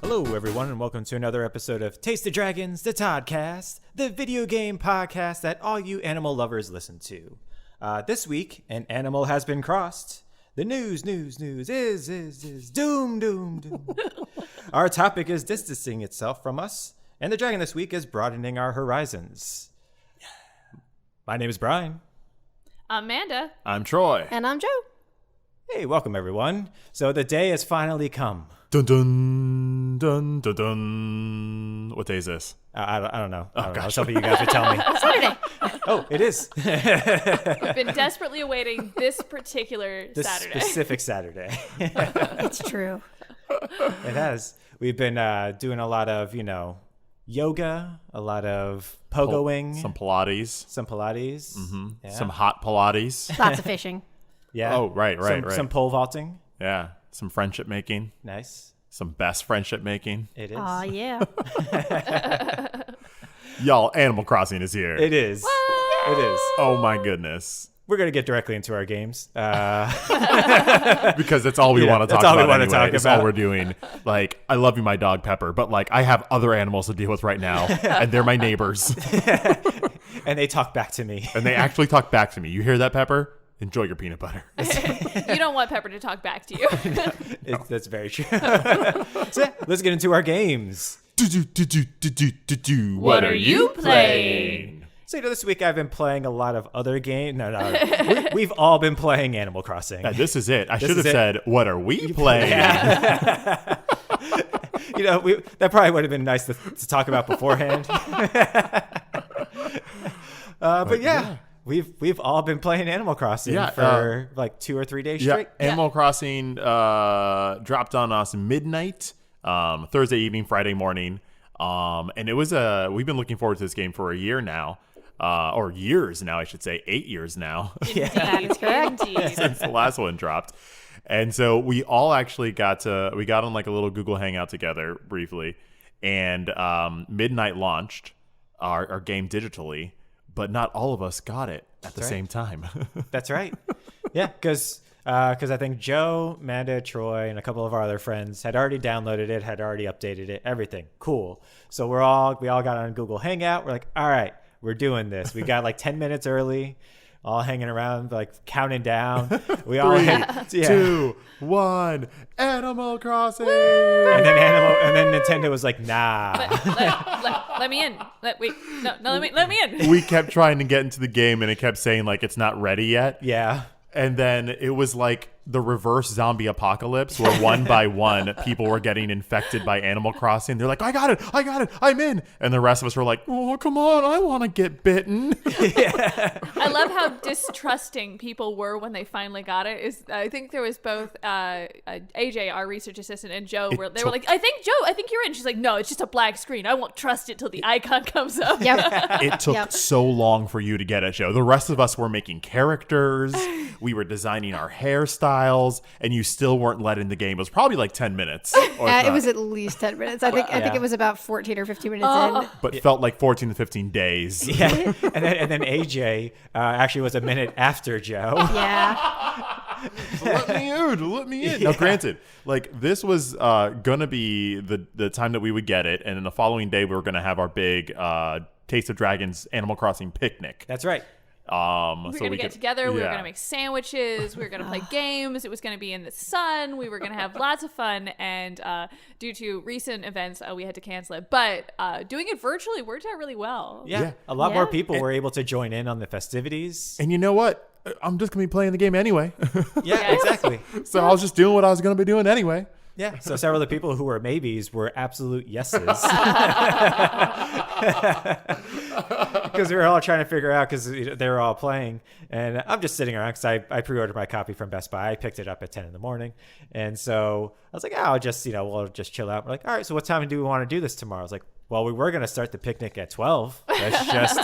Hello, everyone, and welcome to another episode of Taste the Dragons, the Toddcast, the video game podcast that all you animal lovers listen to. This week, an animal has been crossed. The news is doom. Our topic is distancing itself from us, and the dragon this week is broadening our horizons. My name is Brian. I'm Amanda. I'm Troy. And I'm Joe. Hey, welcome, everyone. So the day has finally come. Dun dun dun dun dun. What day is this? I don't know. Oh, I gosh. was hoping you guys would tell me. Saturday. Oh, it is. We've been desperately awaiting this particular This Saturday. specific Saturday. It's true. It has. We've been doing a lot of, yoga, a lot of pogoing, Some Pilates. some Pilates, yeah. Some hot Pilates. Lots of fishing. Yeah. Oh, right. Some pole vaulting. Yeah. Some friendship making. Nice. Some best friendship making. It is. Aw, yeah. Y'all, Animal Crossing is here. It is. It is. Oh my goodness. We're going to get directly into our games. Because that's all we want to talk that's all we about wanna anyway. talk That's about. all we're doing. Like, I love you, my dog Pepper, but like, I have other animals to deal with right now, and they're my neighbors. And they talk back to me. And they actually talk back to me. You hear that, Pepper? Enjoy your peanut butter. You don't want Pepper to talk back to you. That's very true. So yeah, let's get into our games. What are you playing? So, this week I've been playing a lot of other games. No. We've all been playing Animal Crossing. This is it. I should have is it. said, what are we playing? That probably would have been nice to talk about beforehand. But yeah, we've all been playing Animal Crossing for like 2 or 3 days straight. Animal Crossing dropped on us midnight, Thursday evening, Friday morning. And it was we've been looking forward to this game for a year now. Or years now, I should say, 8 years now Indeed. since the last one dropped. And so we all actually got on like a little Google Hangout together briefly, and midnight launched our game digitally, but not all of us got it at the same time. That's right. Yeah, because I think Joe, Amanda, Troy, and a couple of our other friends had already downloaded it, had already updated it, everything. Cool. So we all got on Google Hangout. We're like, all right, we're doing this. We got like 10 minutes early, all hanging around, like counting down. We all 3, 2, 1, Animal Crossing. and then Nintendo was like, nah. Let me in. Let me in. We kept trying to get into the game, and it kept saying like it's not ready yet. Yeah. And then it was like the reverse zombie apocalypse, where one by one people were getting infected by Animal Crossing. They're like, I got it, I'm in. And the rest of us were like, oh, come on, I want to get bitten. I love how distrusting people were when they finally got it. I think there was both AJ, our research assistant, and Joe. They were like, I think you're in. She's like, no, it's just a black screen. I won't trust it till the icon comes up. Yep. It took so long for you to get it, Joe. The rest of us were making characters. We were designing our hairstyles, and you still weren't let in the game. It was probably like 10 minutes. It was at least 10 minutes. I think it was about 14 or 15 minutes in. But felt like 14 to 15 days. Yeah. And then AJ actually was a minute after Joe. Yeah. Let me in. Now, granted, like this was gonna be the time that we would get it, and then the following day we were gonna have our big Taste of Dragons Animal Crossing picnic. That's right. We were going to get together. We were yeah. going to make sandwiches. We were going to play games. It was going to be in the sun. We were going to have lots of fun. And due to recent events, we had to cancel it. But doing it virtually worked out really well. Yeah. A lot more people were able to join in on the festivities. And you know what? I'm just gonna be playing the game anyway. Yeah, exactly. So I was just doing what I was gonna be doing anyway. Yeah. So several of the people who were maybes were absolute yeses. Because we were all trying to figure out, because they were all playing. And I'm just sitting around because I pre-ordered my copy from Best Buy. I picked it up at 10 in the morning. And so I was like, I'll just, we'll just chill out. We're like, all right, so what time do we want to do this tomorrow? I was like, well, we were going to start the picnic at 12. Let's just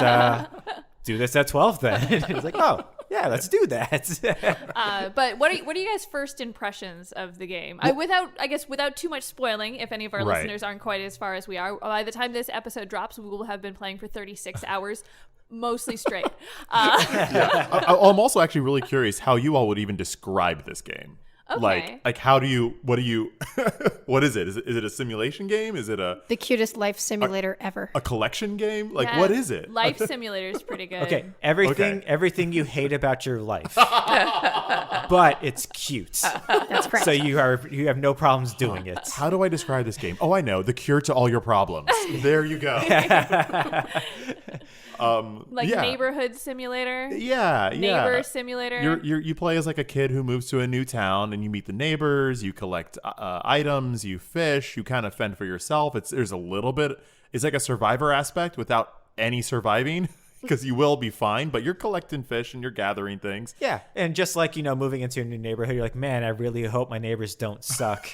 do this at 12 then. It was like, oh, yeah, let's do that. But what are you guys' first impressions of the game? Without too much spoiling, if any of our listeners aren't quite as far as we are, by the time this episode drops, we will have been playing for 36 hours, mostly straight. I'm also actually really curious how you all would even describe this game. Okay. Like how do you, what is it? Is it a simulation game? Is it The cutest life simulator ever. a collection game? Like Yeah, what is it? Life Simulator is pretty good. Okay, everything you hate about your life, but it's cute. That's correct. So you have no problems doing it. How do I describe this game? Oh, I know. The cure to all your problems. There you go. Like yeah. Neighborhood Simulator. Yeah, yeah. Neighbor Simulator. You play as like a kid who moves to a new town, and you meet the neighbors. You collect items. You fish. You kind of fend for yourself. There's a little bit. It's like a survivor aspect without any surviving, because you will be fine. But you're collecting fish and you're gathering things. Yeah, and just like, moving into a new neighborhood, you're like, man, I really hope my neighbors don't suck.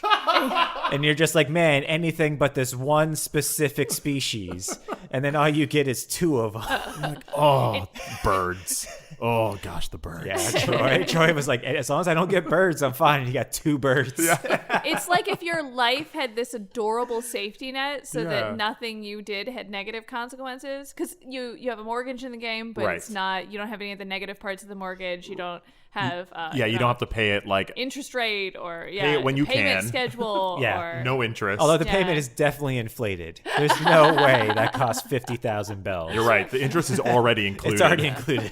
And you're just like, man, anything but this one specific species. And then all you get is 2 of them. Like, oh, birds. Oh, gosh, the birds. Yeah, Troy was like, as long as I don't get birds, I'm fine. And he got 2 birds. Yeah. It's like if your life had this adorable safety net so Yeah. that nothing you did had negative consequences. Because you have a mortgage in the game, but it's not, you don't have any of the negative parts of the mortgage. You don't have you don't have to pay it like interest rate or Pay it when you payment can. schedule. Yeah. Or, no interest. Although the Yeah. payment is definitely inflated. There's no way that costs 50,000 bells. You're right. The interest is already included. It's already included.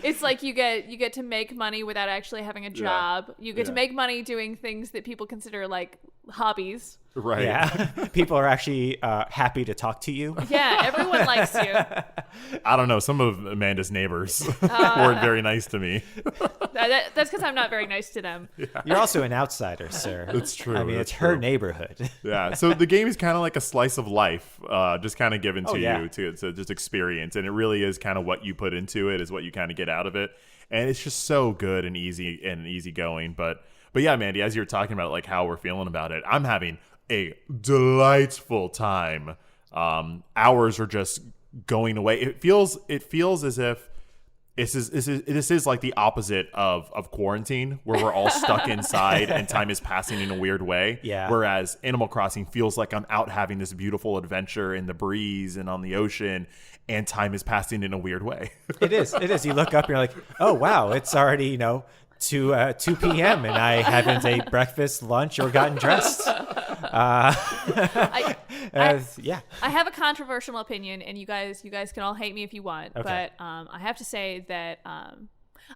it's like you get to make money without actually having a job. You get to Yeah. make money doing things that people consider like hobbies. Right. Yeah. People are actually happy to talk to you. Yeah, everyone likes you. I don't know. Some of Amanda's neighbors weren't very nice to me. That's because I'm not very nice to them. You're also an outsider, sir. That's true. I mean, that's it's her true. neighborhood. Yeah. So the game is kind of like a slice of life, just kind of given to yeah. you to just experience. And it really is kind of what you put into it is what you kind of get out of it. And it's just so good and easy going. But yeah, Mandy, as you're talking about like how we're feeling about it, I'm having a delightful time. Hours are just going away. It feels as if this is like the opposite of quarantine, where we're all stuck inside and time is passing in a weird way. Yeah. Whereas Animal Crossing feels like I'm out having this beautiful adventure in the breeze and on the ocean, and time is passing in a weird way. It is. You look up and you're like, oh, wow, it's already, 2 p.m. and I haven't ate breakfast, lunch, or gotten dressed. I Yeah. I have a controversial opinion, and you guys can all hate me if you want, Okay. but I have to say that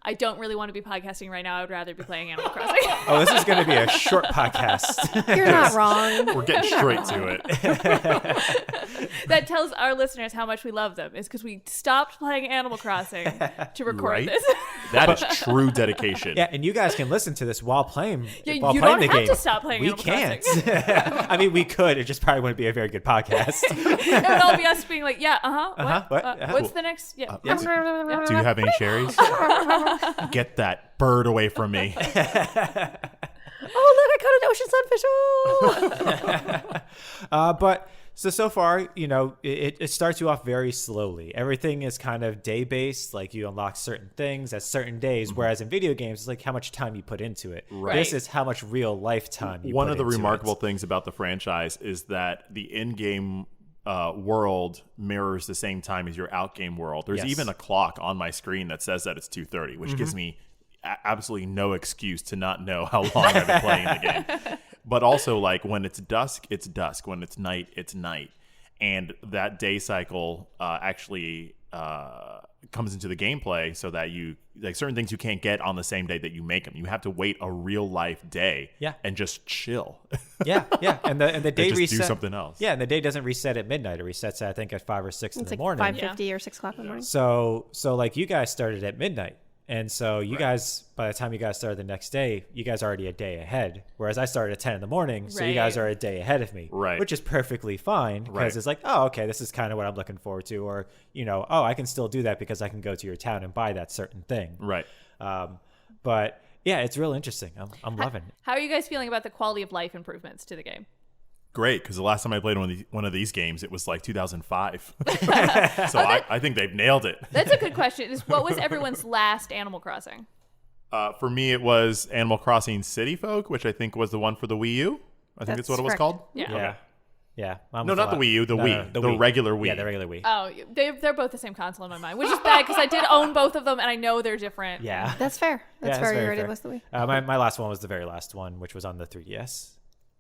I don't really want to be podcasting right now. I would rather be playing Animal Crossing. Oh, this is going to be a short podcast. You're not wrong. We're getting straight to it. That tells our listeners how much we love them, is because we stopped playing Animal Crossing to record Right? this. That is true dedication. Yeah, and you guys can listen to this while playing. Yeah, while you playing don't the have game. to stop playing We Animal can't. Crossing. I mean, we could. It just probably wouldn't be a very good podcast. It would all be us being like, yeah, what? what's the next? Yeah. Yes. Do you have any cherries? Get that bird away from me. Oh, look, I caught an ocean sunfish. Oh. But so far, it starts you off very slowly. Everything is kind of day based. Like you unlock certain things at certain days, whereas in video games, it's like how much time you put into it. Right. This is how much real life time you One put of the into remarkable it. things about the franchise is that the in-game world mirrors the same time as your out-game world. There's Yes. even a clock on my screen that says that it's 2:30, which gives me absolutely no excuse to not know how long I've been playing the game. But also, like, when it's dusk, it's dusk. When it's night, it's night. And that day cycle actually comes into the gameplay so that you, like, certain things you can't get on the same day that you make them. You have to wait a real life day and just chill. Yeah. And the day just reset. do something else. Yeah, and the day doesn't reset at midnight. It resets, I think, at 5 or 6 in It's the like morning. 5:50 or 6 o'clock in the morning. So like you guys started at midnight. And so you guys, by the time you guys started the next day, you guys are already a day ahead. Whereas I started at 10 in the morning, so you guys Right. are a day ahead of me. Right. Which is perfectly fine because Right. it's like, oh, okay, this is kind of what I'm looking forward to. Or, oh, I can still do that because I can go to your town and buy that certain thing. Right. But yeah, it's real interesting. I'm loving it. How are you guys feeling about the quality of life improvements to the game? Great, because the last time I played one of these games, it was like 2005. So I think they've nailed it. That's a good question. What was everyone's last Animal Crossing? For me, it was Animal Crossing City Folk, which I think was the one for the Wii U. I think that's what it was correct. called. Yeah. Yeah. Yeah. No, not the Wii U, the Wii. The Wii. regular Wii. Yeah, the regular Wii. Oh, they're both the same console in my mind, which is bad because I did own both of them and I know they're different. Yeah. That's fair. That's Yeah, fair. very You already fair. listed the Wii. My last one was the very last one, which was on the 3DS.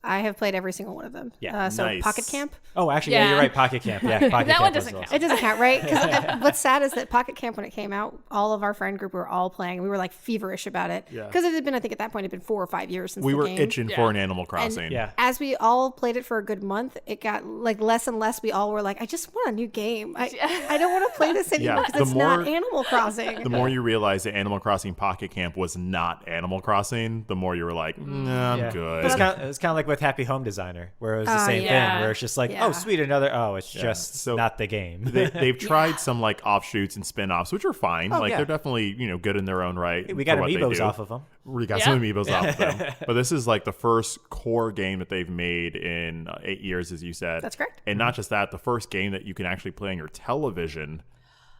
I have played every single one of them. Yeah. So Nice. Pocket Camp. Oh, actually, Yeah. you're right. Pocket Camp. Yeah, Pocket That Camp one was doesn't awesome. count. It doesn't count, right? Because what's sad is that Pocket Camp, when it came out, all of our friend group were all playing. We were like feverish about it. Yeah. Because it had been, I think at that point, it had been 4 or 5 years since We the were game. itching Yeah. for an Animal Crossing. Yeah. As we all played it for a good month, it got like less and less. We all were like, I just want a new game. I don't want to play this anymore Yeah, because the it's not more- Animal Crossing. The more you realize that Animal Crossing Pocket Camp was not Animal Crossing, the more you were like, nah, I'm Yeah. good. It's kind of like with Happy Home Designer, where it was the same yeah. thing, where it's just like, Yeah. oh, sweet, it's just So not the game. They've tried some like offshoots and spin-offs, which are fine. Oh, like yeah. they're definitely, good in their own right. We got for what they amiibos do. off of them. We got Yeah. some amiibos off of them. But this is like the first core game that they've made in 8 years, as you said. That's correct. And not just that, the first game that you can actually play on your television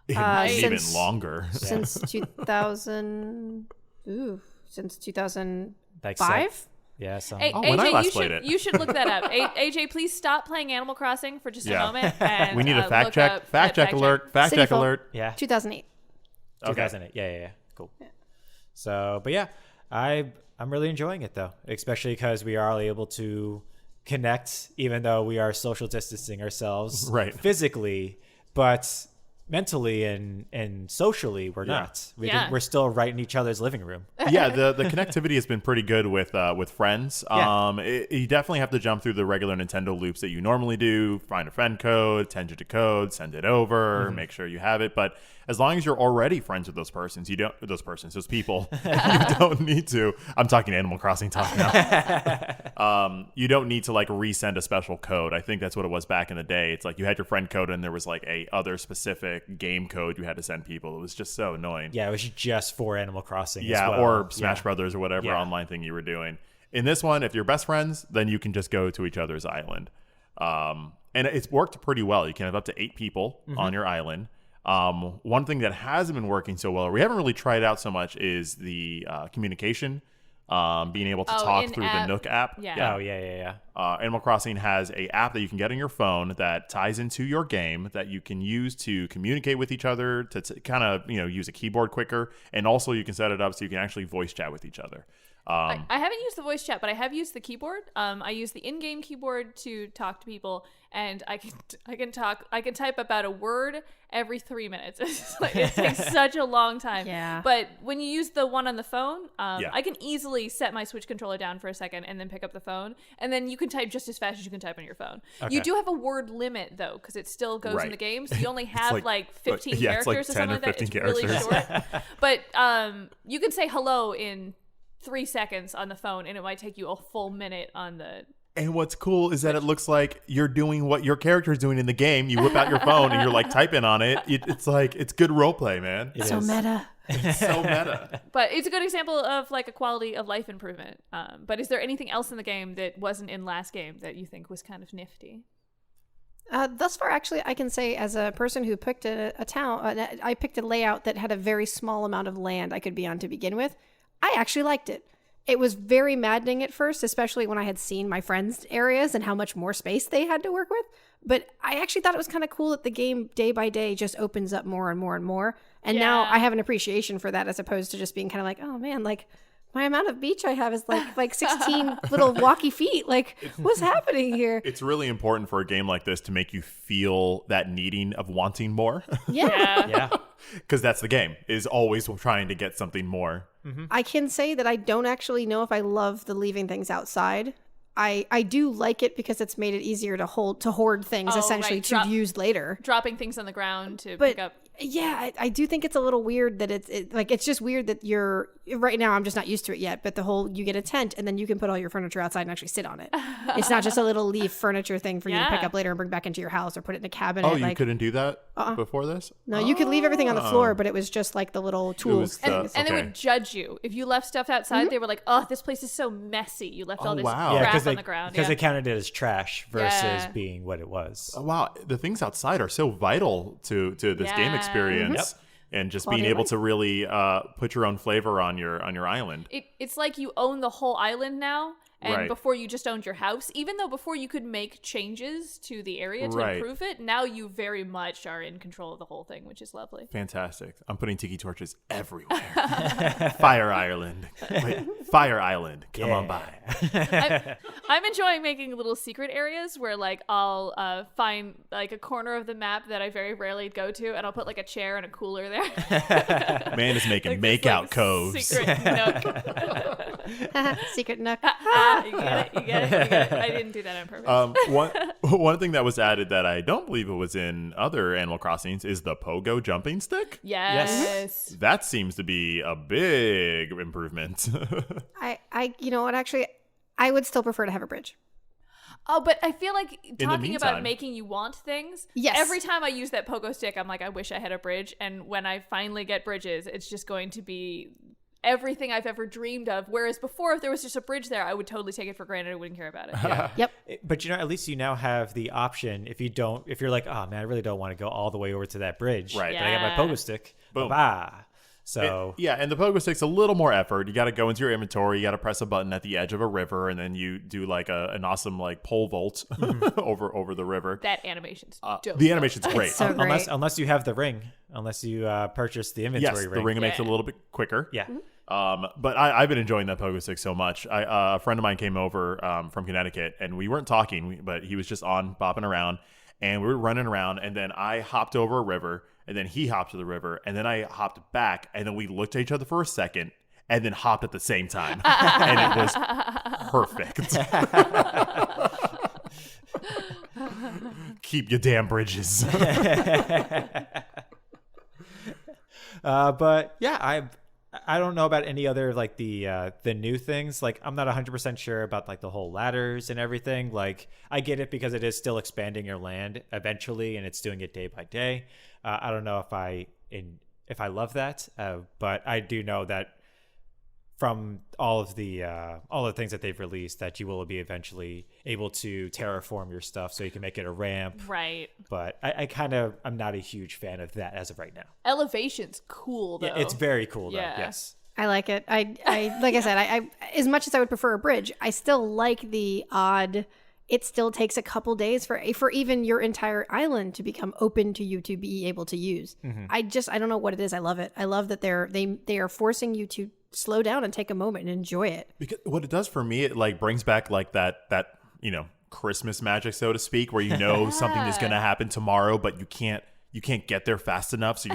in even since- longer. Since 2000, since 2005. Like yeah, some. Hey, when I AJ, last you played should it. you should look that up. AJ, please stop playing Animal Crossing for just a moment. And, We need a fact look check. up Fact that check alert. Fact City check Folk. alert. Yeah, 2008. 2008. Yeah. Cool. So, but yeah, I'm really enjoying it though, especially because we are able to connect, even though we are social distancing ourselves, Right. physically, but mentally and socially we're not. Yeah. We're still right in each other's living room. Yeah, the connectivity has been pretty good with friends. Yeah. You definitely have to jump through the regular Nintendo loops that you normally do. Find a friend code, digit code, send it over, make sure you have it. But as long as you're already friends with those people, you don't need to. I'm talking Animal Crossing talk now. You don't need to like resend a special code. I think that's what it was back in the day. It's like you had your friend code and there was like a other specific game code you had to send people. It was just so annoying. Yeah, it was just for Animal Crossing. Yeah, as well. or Smash Yeah. Brothers or whatever Yeah. online thing you were doing. In this one, if you're best friends, then you can just go to each other's island. And it's worked pretty well. You can have up to 8 people on your island. One thing that hasn't been working so well, or we haven't really tried out so much, is the communication. Being able to talk through the in-app. Nook app. Yeah. Oh yeah. Animal Crossing has a app that you can get on your phone that ties into your game that you can use to communicate with each other, to kind of use a keyboard quicker, and also you can set it up so you can actually voice chat with each other. I haven't used the voice chat, but I have used the keyboard. I use the in-game keyboard to talk to people, and I can type about a word every 3 minutes. It takes such a long time. Yeah. But when you use the one on the phone, Yeah. I can easily set my Switch controller down for a second and then pick up the phone, and then you can type just as fast as you can type on your phone. You do have a word limit though, because it still goes in Right. the game, so you only have like 15 yeah, it's characters like or 10 something or like that. 15 It's really characters. short. But you can say hello in 3 seconds on the phone, and it might take you a full minute on the. And what's cool is that it looks like you're doing what your character is doing in the game. You whip out your phone and you're like typing on it. It's like, it's good role play, man. It So is. meta. It's so meta. But it's a good example of like a quality of life improvement. But is there anything else in the game that wasn't in last game that you think was kind of nifty? Thus far, actually, I can say as a person who picked a town, I picked a layout that had a very small amount of land I could be on to begin with. I actually liked it. It was very maddening at first, especially when I had seen my friends' areas and how much more space they had to work with. But I actually thought it was kind of cool that the game day by day just opens up more and more and more. And now Yeah. I have an appreciation for that as opposed to just being kind of like, oh man, like my amount of beach I have is like 16 little walkie feet. Like, what's happening here? It's really important for a game like this to make you feel that needing of wanting more. Yeah. Yeah. Because that's the game, is always trying to get something more. I can say that I don't actually know if I love the leaving things outside. I do like it because it's made it easier to hoard things Oh, essentially right. to use later. Dropping things on the ground to But pick up. yeah, I do think it's a little weird that it's just weird that you're right now. I'm just not used to it yet. But the whole you get a tent and then you can put all your furniture outside and actually sit on it. It's not just a little leaf furniture thing for you to pick Yeah. up later and bring back into your house or put it in a cabinet. Oh, you couldn't do that before this? No, you could leave everything on the floor, but it was just like the little tools. was the- And they Okay. would judge you if you left stuff outside. They were like, "Oh, this place is so messy. You left all this wow. Yeah, crap on the they ground." because Yeah. they counted it as trash versus Yeah. being what it was. Oh, wow, the things outside are so vital to this game Yeah. experience, and just Quality being of able life. to really put your own flavor on your island. It's like you own the whole island now, And Right. before you just owned your house, even though before you could make changes to the area to Right. improve it, now you very much are in control of the whole thing, which is lovely. Fantastic. I'm putting tiki torches everywhere. Fire Island. Wait, Fire Island. Come on by. I'm enjoying making little secret areas where like I'll find like a corner of the map that I very rarely go to, and I'll put like a chair and a cooler there. Man is making Like this, makeout like, coves. Secret nook. Secret nook. You get it. I didn't do that on purpose. One thing that was added that I don't believe it was in other Animal Crossings is the pogo jumping stick. Yes. That seems to be a big improvement. You know what? Actually, I would still prefer to have a bridge. Oh, but I feel like talking about meantime- making you want things. Yes. Every time I use that pogo stick, I'm like, I wish I had a bridge. And when I finally get bridges, it's just going to be everything I've ever dreamed of. Whereas before, if there was just a bridge there, I would totally take it for granted. I wouldn't care about it. Yep. But at least you now have the option if you're like, oh man, I really don't want to go all the way over to that bridge. Right. But I got my pogo stick. Boom. Bah. So and the pogo stick's a little more effort. You got to go into your inventory. You got to press a button at the edge of a river, and then you do like an awesome like pole vault over the river. That animation's dope. The animation's great. So great. unless you have the ring, unless you purchase the inventory Yes, ring. the ring makes it a little bit quicker. Yeah. But I've been enjoying that pogo stick so much. A friend of mine came over from Connecticut, and we weren't talking, but he was just on bopping around, and we were running around, and then I hopped over a river, and then he hopped to the river, and then I hopped back, and then we looked at each other for a second, and then hopped at the same time, and it was perfect. Keep your damn bridges. But yeah, I don't know about any other like the new things. Like I'm not 100% sure about like the whole ladders and everything. Like I get it because it is still expanding your land eventually, and it's doing it day by day. I don't know if I love that, but I do know that from all the things that they've released, that you will be eventually able to terraform your stuff so you can make it a ramp. Right. But I'm not a huge fan of that as of right now. Elevation's cool, though. Yeah, it's very cool though. Yeah. Yes. I like it. I like I said, I as much as I would prefer a bridge, I still like the odd. It still takes a couple days for even your entire island to become open to you to be able to use. Mm-hmm. I don't know what it is. I love it. I love that they are forcing you to slow down and take a moment and enjoy it. Because what it does for me, it like brings back like that Christmas magic, so to speak, where something is going to happen tomorrow, but you can't get there fast enough, so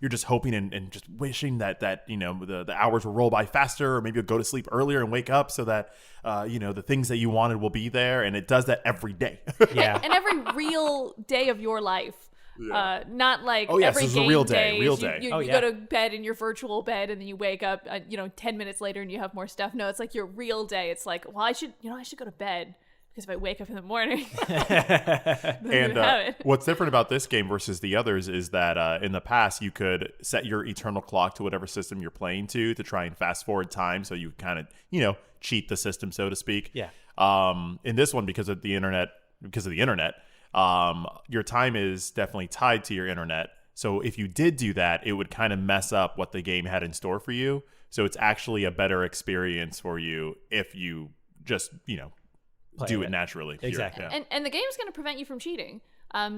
you're just hoping and just wishing that the hours will roll by faster, or maybe you'll go to sleep earlier and wake up so that the things that you wanted will be there, and it does that every day. Yeah. And every real day of your life. Yeah. Not like Oh, yes, every this is a game real day, day real is day. You, Oh, you yeah. go to bed in your virtual bed and then you wake up 10 minutes later and you have more stuff. No, it's like your real day. It's like, well, I should go to bed because if I wake up in the morning And what's different about this game versus the others is that in the past you could set your eternal clock to whatever system you're playing to try and fast forward time, so you kind of cheat the system, so to speak. Yeah. In this one, because of the internet, your time is definitely tied to your internet. So if you did do that, it would kind of mess up what the game had in store for you. So it's actually a better experience for you if you just do it naturally. Exactly. Yeah. and the game's going to prevent you from cheating.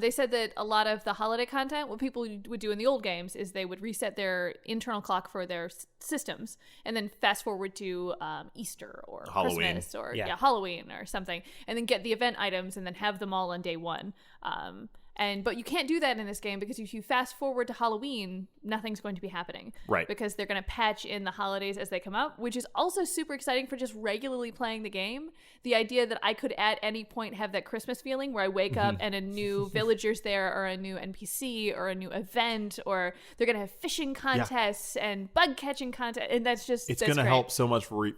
They said that a lot of the holiday content, what people would do in the old games is they would reset their internal clock for their systems and then fast forward to Easter or Halloween. Christmas or Yeah. Halloween or something, and then get the event items and then have them all on day one. But you can't do that in this game because if you fast forward to Halloween, nothing's going to be happening. Right. Because they're going to patch in the holidays as they come up, which is also super exciting for just regularly playing the game. The idea that I could at any point have that Christmas feeling where I wake up and a new villager's there or a new NPC or a new event, or they're going to have fishing contests and bug catching contests. And that's It's going to help so much for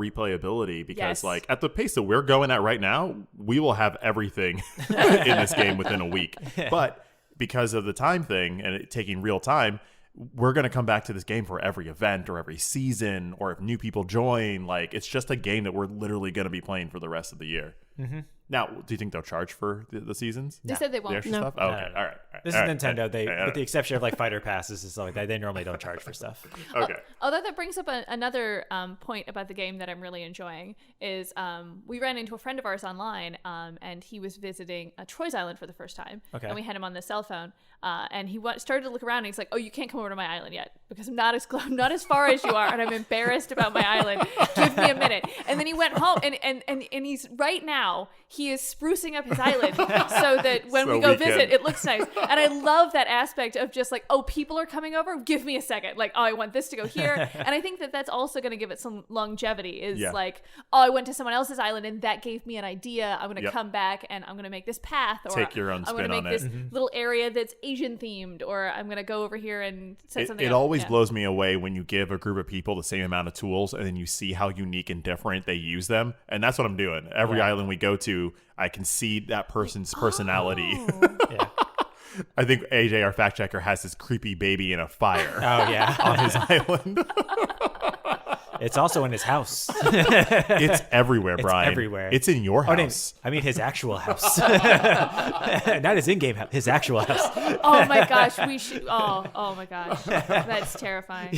replayability because, Yes. like, at the pace that we're going at right now, we will have everything in this game within a week. But because of the time thing and it taking real time, we're going to come back to this game for every event or every season, or if new people join. Like, it's just a game that we're literally going to be playing for the rest of the year. Mm-hmm. Now, do you think they'll charge for the seasons? They said they The won't. extra No. stuff? Oh, okay. All right. This is Nintendo. They, with the exception of like fighter passes and stuff like that, they normally don't charge for stuff. Okay. Although that brings up another point about the game that I'm really enjoying is we ran into a friend of ours online, and he was visiting Troy's Island for the first time. Okay. And we had him on the cell phone, and he started to look around, and he's like, "Oh, you can't come over to my island yet because I'm not as far as you are, and I'm embarrassed about my island. Give me a minute." And then he went home, and he's right now he is sprucing up his island so that when we go visit, it looks nice. And I love that aspect of just like, oh, people are coming over. Give me a second. Like, oh, I want this to go here. And I think that that's also going to give it some longevity. Is like, oh, I went to someone else's island and that gave me an idea. I'm going to come back and I'm going to make this path, or take your own I'm spin going to make on this it. little area that's Asian themed, or I'm going to go over here and set something It up. always blows me away when you give a group of people the same amount of tools and then you see how unique and different they use them. And that's what I'm doing. Every island we go to, I can see that person's personality. Yeah. I think AJ, our fact checker, has this creepy baby in a fire Oh yeah. on his island. It's also in his house. It's everywhere, Brian. everywhere. It's in your Oh, no, house. I mean his actual house. Not his in-game house, his actual house. Oh my gosh, we should. Oh my gosh, that's terrifying.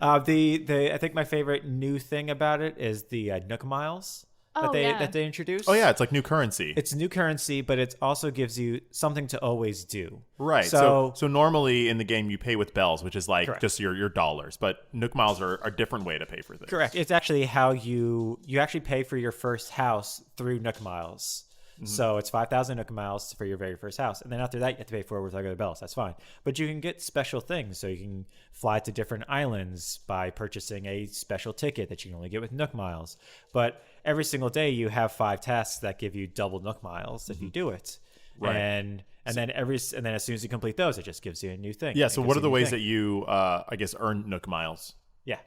I think my favorite new thing about it is the Nook Miles that they introduced. Oh yeah, it's like new currency. It's new currency, but it also gives you something to always do. Right. So normally in the game you pay with bells, which is like just your dollars, but Nook Miles are a different way to pay for things. Correct. It's actually how you actually pay for your first house through Nook Miles. So it's 5,000 Nook Miles for your very first house. And then after that, you have to pay for it with regular bells. That's fine. But you can get special things. So you can fly to different islands by purchasing a special ticket that you can only get with Nook Miles. But every single day, you have 5 tasks that give you double Nook Miles if you do it. Right. And then as soon as you complete those, it just gives you a new thing. Yeah. So what are the ways that you, I guess, earn Nook Miles? Yeah.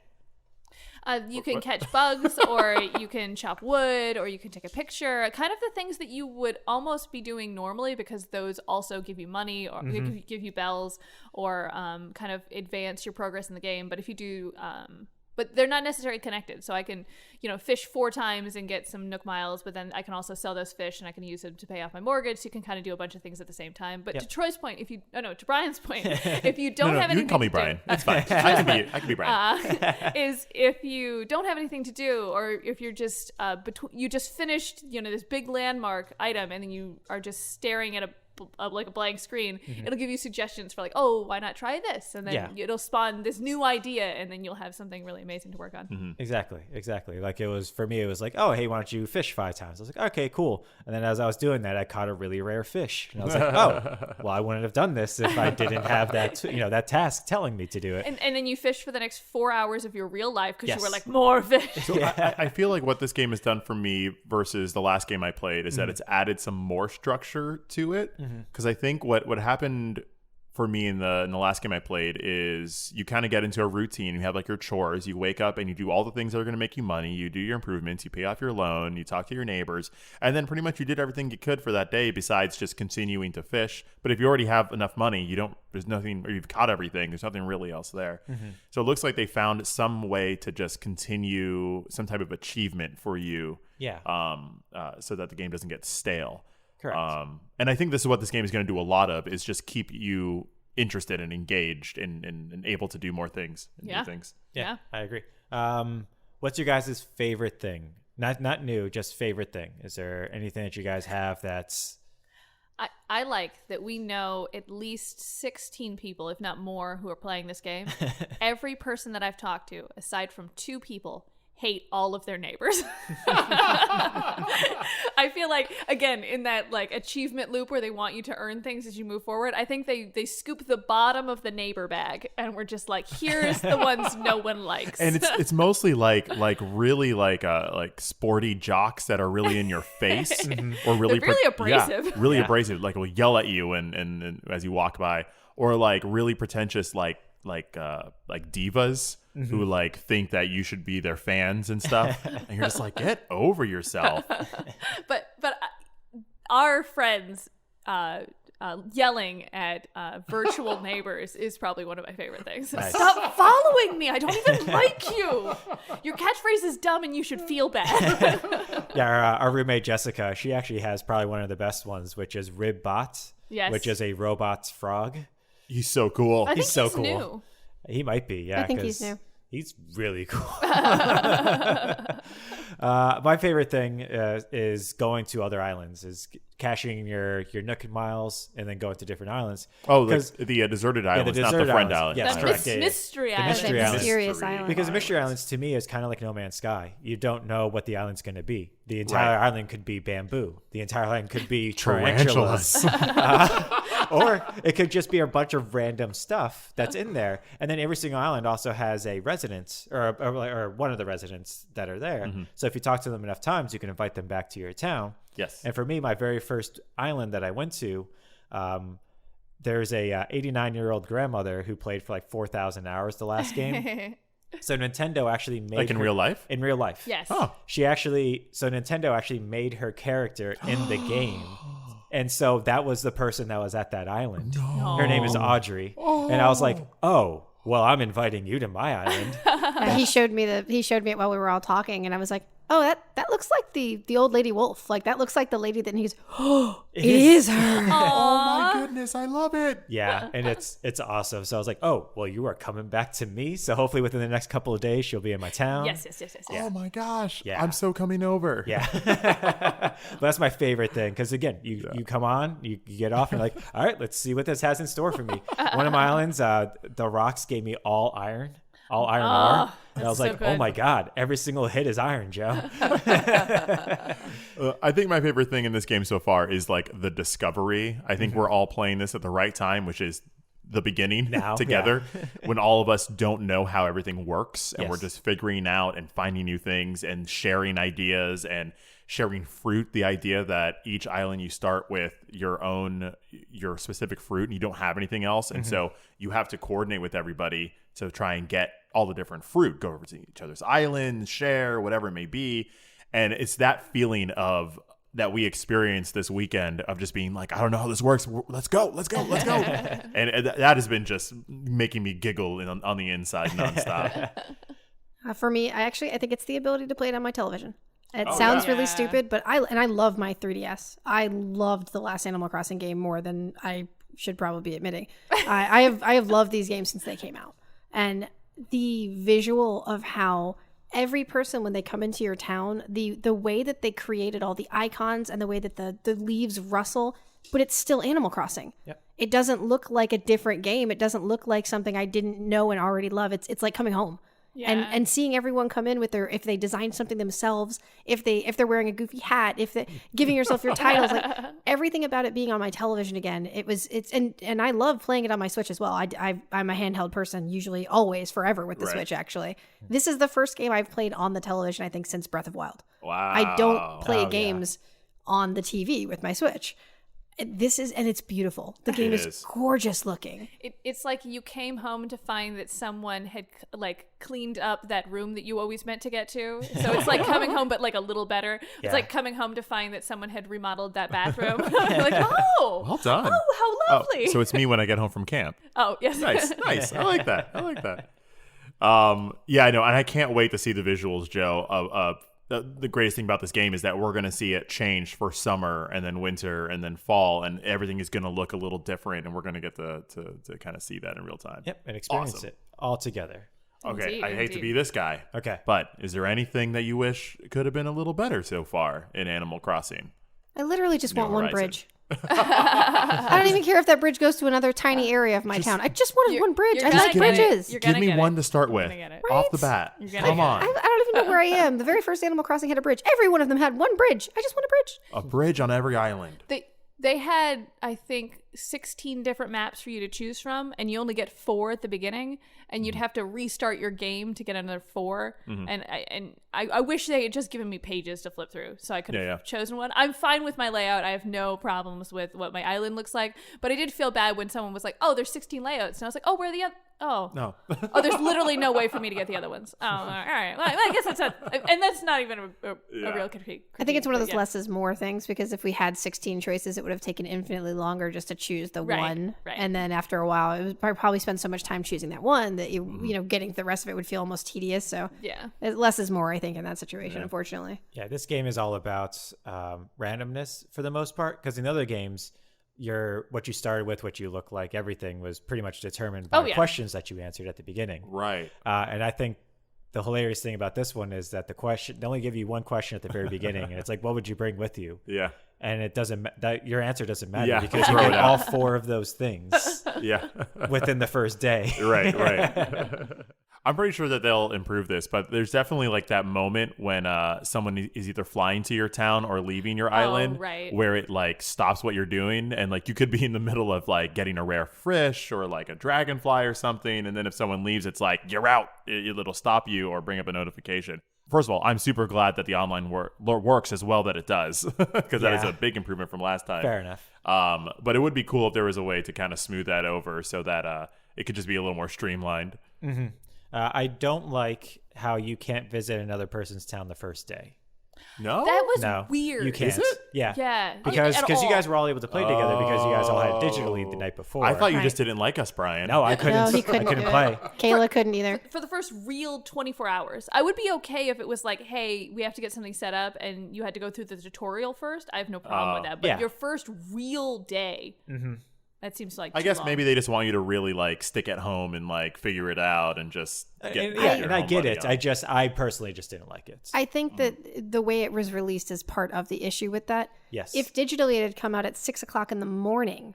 You can catch bugs, or you can chop wood, or you can take a picture. Kind of the things that you would almost be doing normally, because those also give you money, or give you bells, or kind of advance your progress in the game. But if you do, but they're not necessarily connected. So I can, fish 4 times and get some Nook Miles, but then I can also sell those fish and I can use them to pay off my mortgage. So you can kind of do a bunch of things at the same time. But to Troy's point, to Brian's point, if you don't have anything, you can call me Brian. That's fine. I can be Brian. Is if you don't have anything to do, or if you're just you just finished this big landmark item and then you are just staring at like a blank screen, it'll give you suggestions for like, oh, why not try this? And then it'll spawn this new idea, and then you'll have something really amazing to work on. Exactly. Like it was like, oh, hey, why don't you fish 5 times? I was like, okay, cool. And then as I was doing that, I caught a really rare fish, and I was like, oh, well, I wouldn't have done this if I didn't have that that task telling me to do it. And then you fish for the next 4 hours of your real life because you were like, more fish. So I feel like what this game has done for me versus the last game I played is that it's added some more structure to it. Because I think what happened for me in the last game I played is you kind of get into a routine. You have like your chores. You wake up and you do all the things that are going to make you money. You do your improvements. You pay off your loan. You talk to your neighbors. And then pretty much you did everything you could for that day besides just continuing to fish. But if you already have enough money, there's nothing, or you've caught everything. There's nothing really else there. So it looks like they found some way to just continue some type of achievement for you. Yeah. So that the game doesn't get stale. Correct. And I think this is what this game is going to do a lot of, is just keep you interested and engaged and able to do more things and new things. Yeah, I agree. What's your guys' favorite thing? Not new, just favorite thing. Is there anything that you guys have that's... I like that we know at least 16 people, if not more, who are playing this game. Every person that I've talked to, aside from 2 people, hate all of their neighbors. I feel like, again, in that like achievement loop where they want you to earn things as you move forward, I think they scoop the bottom of the neighbor bag and we're just like, here's the ones no one likes. And it's mostly like really like sporty jocks that are really in your face or really They're really abrasive. Yeah, really abrasive. Like will yell at you and as you walk by, or like really pretentious like divas who like think that you should be their fans and stuff, and you're just like, get over yourself. But our friends yelling at virtual neighbors is probably one of my favorite things. Nice. Stop following me! I don't even like you. Your catchphrase is dumb, and you should feel bad. Yeah, our roommate Jessica, she actually has probably one of the best ones, which is Ribbot. Yes. which is a robot frog. He's so cool. I think He's so he's cool. new. He might be, yeah. I think he's 'cause new. He's really cool. My favorite thing is going to other islands, is cashing your Nook miles and then going to different islands. Oh, because the deserted islands, not the deserted friend islands. island. Yes, The correct. Yeah, yeah. mystery The island. mystery island. Mysterious Mystery island. Because the Mystery Islands. Islands to me is kind of like No Man's Sky. You don't know what the island's going to be. The entire Right. island could be bamboo. The entire island could be Tarantulas. tarantulas. Or it could just be a bunch of random stuff that's in there. And then every single island also has a resident or one of the residents that are there. So if you talk to them enough times, you can invite them back to your town. Yes. And for me, my very first island that I went to, there's a 89-year-old grandmother who played for like 4,000 hours the last game. So Nintendo actually made Like in her- real life? In real life. Yes. Oh. Nintendo actually made her character in the game. And so that was the person that was at that island. Her name is Audrey. And I was like, oh, well, I'm inviting you to my island. He showed me it while we were all talking, and I was like, "Oh, that looks like the old lady wolf. Like that looks like the lady that." And he's, "Oh, it is her." Oh my goodness, I love it. Yeah, and it's awesome. So I was like, oh, well, you are coming back to me. So hopefully within the next couple of days, she'll be in my town. Yes. Oh my gosh. Yeah. I'm so coming over. Yeah. But that's my favorite thing. Because again, you come on, you get off, and you're like, all right, let's see what this has in store for me. One of my islands, the rocks gave me all iron ore. And I was so like, oh good. my God, every single hit is iron, Joe. I think my favorite thing in this game so far is like the discovery. I think we're all playing this at the right time, which is the beginning Now, together when all of us don't know how everything works and Yes. we're just figuring out and finding new things and sharing ideas and sharing fruit. The idea that each island you start with your specific fruit and you don't have anything else. And so you have to coordinate with everybody to try and get all the different fruit, go over to each other's islands, share, whatever it may be. And it's that feeling of that we experienced this weekend of just being like, I don't know how this works. Let's go. And that has been just making me giggle on the inside nonstop. For me, I think it's the ability to play it on my television. It sounds really stupid, but I love my 3DS. I loved the last Animal Crossing game more than I should probably be admitting. I have loved these games since they came out, and the visual of how every person, when they come into your town, the way that they created all the icons and the way that the leaves rustle, but it's still Animal Crossing. Yep. It doesn't look like a different game. It doesn't look like something I didn't know and already love. It's like coming home. Yeah. And seeing everyone come in with if they designed something themselves, if they're wearing a goofy hat, if they giving yourself your titles, like everything about it being on my television again, and I love playing it on my Switch as well. I'm a handheld person, usually, always, forever with the Right. Switch. Actually, this is the first game I've played on the television, I think, since Breath of Wild. Wow. I don't play Oh, games on the TV with my Switch. And it's beautiful. The game is. is gorgeous looking. It's like you came home to find that someone had like cleaned up that room that you always meant to get to. So it's like coming home, but like a little better. Yeah. It's like coming home to find that someone had remodeled that bathroom. Like, oh, Well done. oh, how lovely. So it's me when I get home from camp. Oh, yes. Nice. I like that. Yeah, I know. And I can't wait to see the visuals, Joe, of the greatest thing about this game is that we're going to see it change for summer and then winter and then fall, and everything is going to look a little different, and we're going to get to kind of see that in real time. Yep, and experience Awesome. it all together. Okay, Indeed, I hate to indeed. be this guy. Okay. But is there anything that you wish could have been a little better so far in Animal Crossing? I literally just New want one Horizon. bridge. I don't even care if that bridge goes to another tiny area of my town. I just wanted one bridge. I gonna like get it. bridges. You're Give gonna me get one it. to start You're with. gonna get it. Off the bat. You're gonna Come get it. on. I don't even know where I am. The very first Animal Crossing had a bridge. Every one of them had one bridge. I just want a bridge. A bridge on every island. They had, I think, 16 different maps for you to choose from, and you only get 4 at the beginning, and you'd have to restart your game to get another 4. And I wish they had just given me pages to flip through, so I could have chosen one. I'm fine with my layout. I have no problems with what my island looks like, but I did feel bad when someone was like, "Oh, there's 16 layouts," and I was like, "Oh, where are the other?" Oh No. Oh, there's literally no way for me to get the other ones. Oh, all right. Well, I guess that's and that's not even a real critique. I think it's one of those but less is more things, because if we had 16 choices, it would have taken infinitely longer just to choose the Right, one. right. And then after a while, it would probably spend so much time choosing that one that you know, getting to the rest of it would feel almost tedious. So Yeah. less is more, I think, in that situation, unfortunately. Yeah, this game is all about randomness for the most part, because in other games, what you started with, what you look like, everything was pretty much determined by questions that you answered at the beginning. Right. And I think the hilarious thing about this one is that they only give you one question at the very beginning, and it's like, what would you bring with you? Yeah. And it doesn't that your answer doesn't matter because throw you it get out. all 4 of those things Yeah. within the first day. Right. I'm pretty sure that they'll improve this, but there's definitely like that moment when someone is either flying to your town or leaving your island, right. where it like stops what you're doing, and like you could be in the middle of like getting a rare fish or like a dragonfly or something, and then if someone leaves, it's like you're out. It'll stop you or bring up a notification. First of all, I'm super glad that the online works as well that it does, because that is a big improvement from last time. Fair enough. But it would be cool if there was a way to kind of smooth that over so that it could just be a little more streamlined. Mm-hmm. I don't like how you can't visit another person's town the first day. No? That was No, weird. you can't. Is it? Yeah. Yeah. Because At you all. guys were all able to play together because you guys all had digitally the night before. I thought you Right. just didn't like us, Brian. No, I couldn't. No, he I couldn't couldn't do it. play. Kayla couldn't either. For the first real 24 hours. I would be okay if it was like, hey, we have to get something set up and you had to go through the tutorial first. I have no problem with that. But Yeah. your first real day, that seems like I too guess long. maybe they just want you to really like stick at home and like figure it out and just get your I home get buddy it. on. I personally just didn't like it. I think that the way it was released is part of the issue with that. Yes. If digitally it had come out at 6 o'clock in the morning,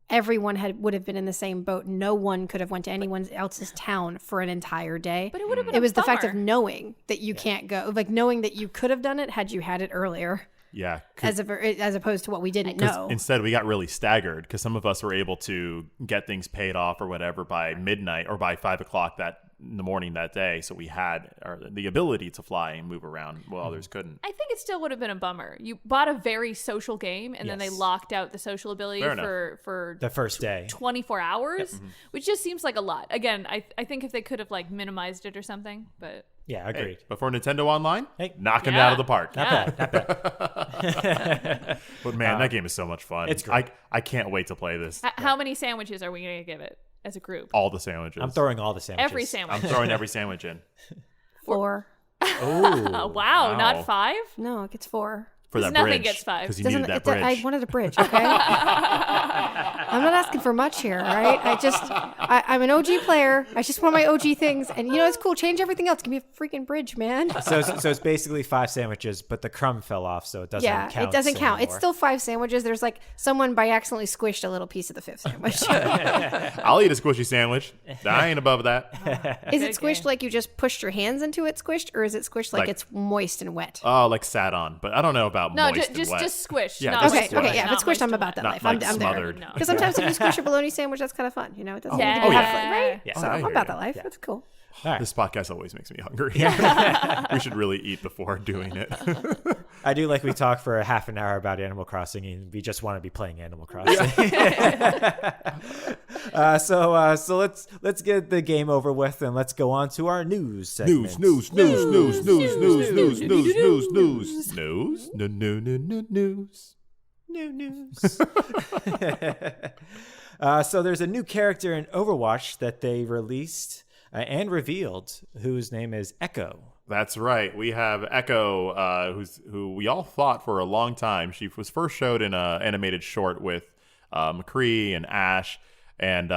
everyone would have been in the same boat. No one could have went to anyone else's town for an entire day. But it would have been It a was the fact of bummer. knowing that you can't go, like knowing that you could have done it had you had it earlier, Yeah. as opposed to what we didn't know. Instead, we got really staggered because some of us were able to get things paid off or whatever by midnight or by 5 o'clock in the morning that day. So we had the ability to fly and move around while others couldn't. I think it still would have been a bummer. You bought a very social game and then they Yes. locked out the social ability Fair enough. for the first day. 24 hours, which just sees like a lot. Again, I think if they could have like minimized it or something, but Yeah, Hey, agreed. but for Nintendo Online, Hey. knocking it Yeah. out of the park. Not Yeah. bad. Not bad. But man, that game is so much fun. It's great. I can't wait to play this. how many sandwiches are we going to give it as a group? All the sandwiches. I'm throwing all the sandwiches. Every I'm sandwich. throwing every sandwich in 4. Oh, Wow, Wow. not 5? No, it gets 4. for that Nothing bridge. gets 5. because you Doesn't needed that it, I bridge. wanted a bridge, okay? I'm not asking for much here, all right? I'm an OG player. I just want my OG things. And you know, it's cool. Change everything else. Give me a freaking bridge, man. So it's basically 5 sandwiches, but the crumb fell off, so it doesn't Yeah, count. it doesn't count. It's anymore. still 5 sandwiches. There's like someone by accidentally squished a little piece of the 5th sandwich. I'll eat a squishy sandwich. I ain't above that. Is it Good squished game. like you just pushed your hands into it squished, or is it squished like Like- it's moist and wet? Oh, like sat on, but I don't know about No, moist and just wet. squish. Yeah, not just Okay, moist squish. and okay, yeah. wet. If it's squished, Not I'm moist about and that wet. Not life. like I'm there. smothered. No. Because sometimes if you squish a bologna sandwich, that's kind of fun. You know, it doesn't Yeah. need to Oh, have yeah. flavor, right? Yeah. So I I'm hear about you. that life. Yeah. That's cool. All right. This podcast always makes me hungry. We should really eat before doing it. I do like we talk for a half an hour about Animal Crossing, and we just want to be playing Animal Crossing. So let's get the game over with, and let's go on to our news segment. News. New news. So there's a new character in Overwatch that they released and revealed, whose name is Echo. That's right. We have Echo, who we all thought for a long time. She was first showed in an animated short with McCree and Ash, and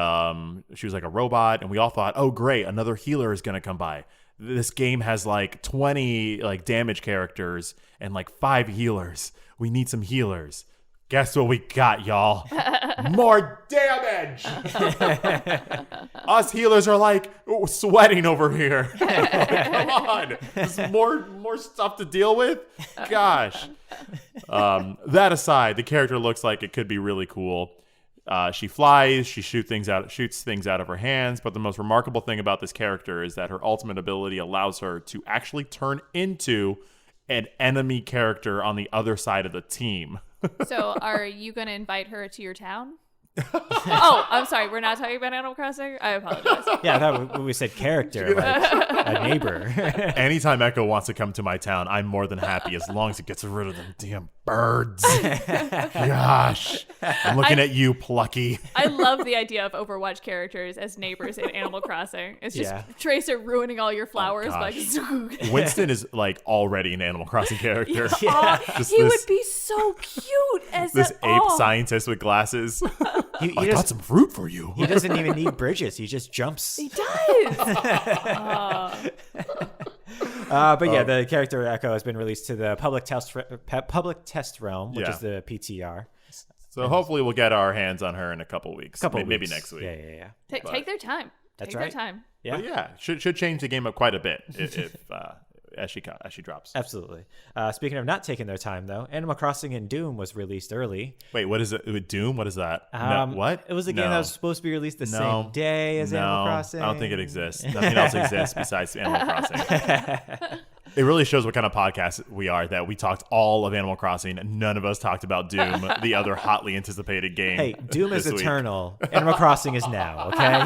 she was like a robot, and we all thought, oh, great, another healer is going to come by. This game has like 20 like damage characters and like 5 healers. We need some healers. Guess what we got, y'all? More damage! Us healers are like sweating over here. Come on. There's more stuff to deal with? Gosh. That aside, the character looks like it could be really cool. She flies, she shoots things out of her hands, but the most remarkable thing about this character is that her ultimate ability allows her to actually turn into an enemy character on the other side of the team. So are you going to invite her to your town? Oh, I'm sorry. We're not talking about Animal Crossing? I apologize. Yeah, I thought we said character, like a neighbor. Anytime Echo wants to come to my town, I'm more than happy as long as it gets rid of them damn birds. Gosh. I'm looking at you, Plucky. I love the idea of Overwatch characters as neighbors in Animal Crossing. It's just Tracer ruining all your flowers. Winston is like already an Animal Crossing character. Yeah. Just He this- would be so cute as This ape oh. scientist with glasses. He I got some fruit for you. He doesn't even need bridges. He just jumps. He does. But yeah, the character Echo has been released to the public test realm, which is the PTR. So hopefully we'll get our hands on her in a couple weeks. Maybe weeks. next week. Yeah. Take their time. That's Take right. their time. Yeah. But yeah, should change the game up quite a bit if as she drops. Absolutely. Speaking of not taking their time, though, Animal Crossing and Doom was released early. Wait, what is it? With Doom? What is that? No, what? It was a game that was supposed to be released the same day as Animal Crossing. I don't think it exists. Nothing else exists besides Animal Crossing. It really shows what kind of podcast we are, that we talked all of Animal Crossing. None of us talked about Doom, the other hotly anticipated game. Hey, Doom is this week. eternal. Animal Crossing is now, okay?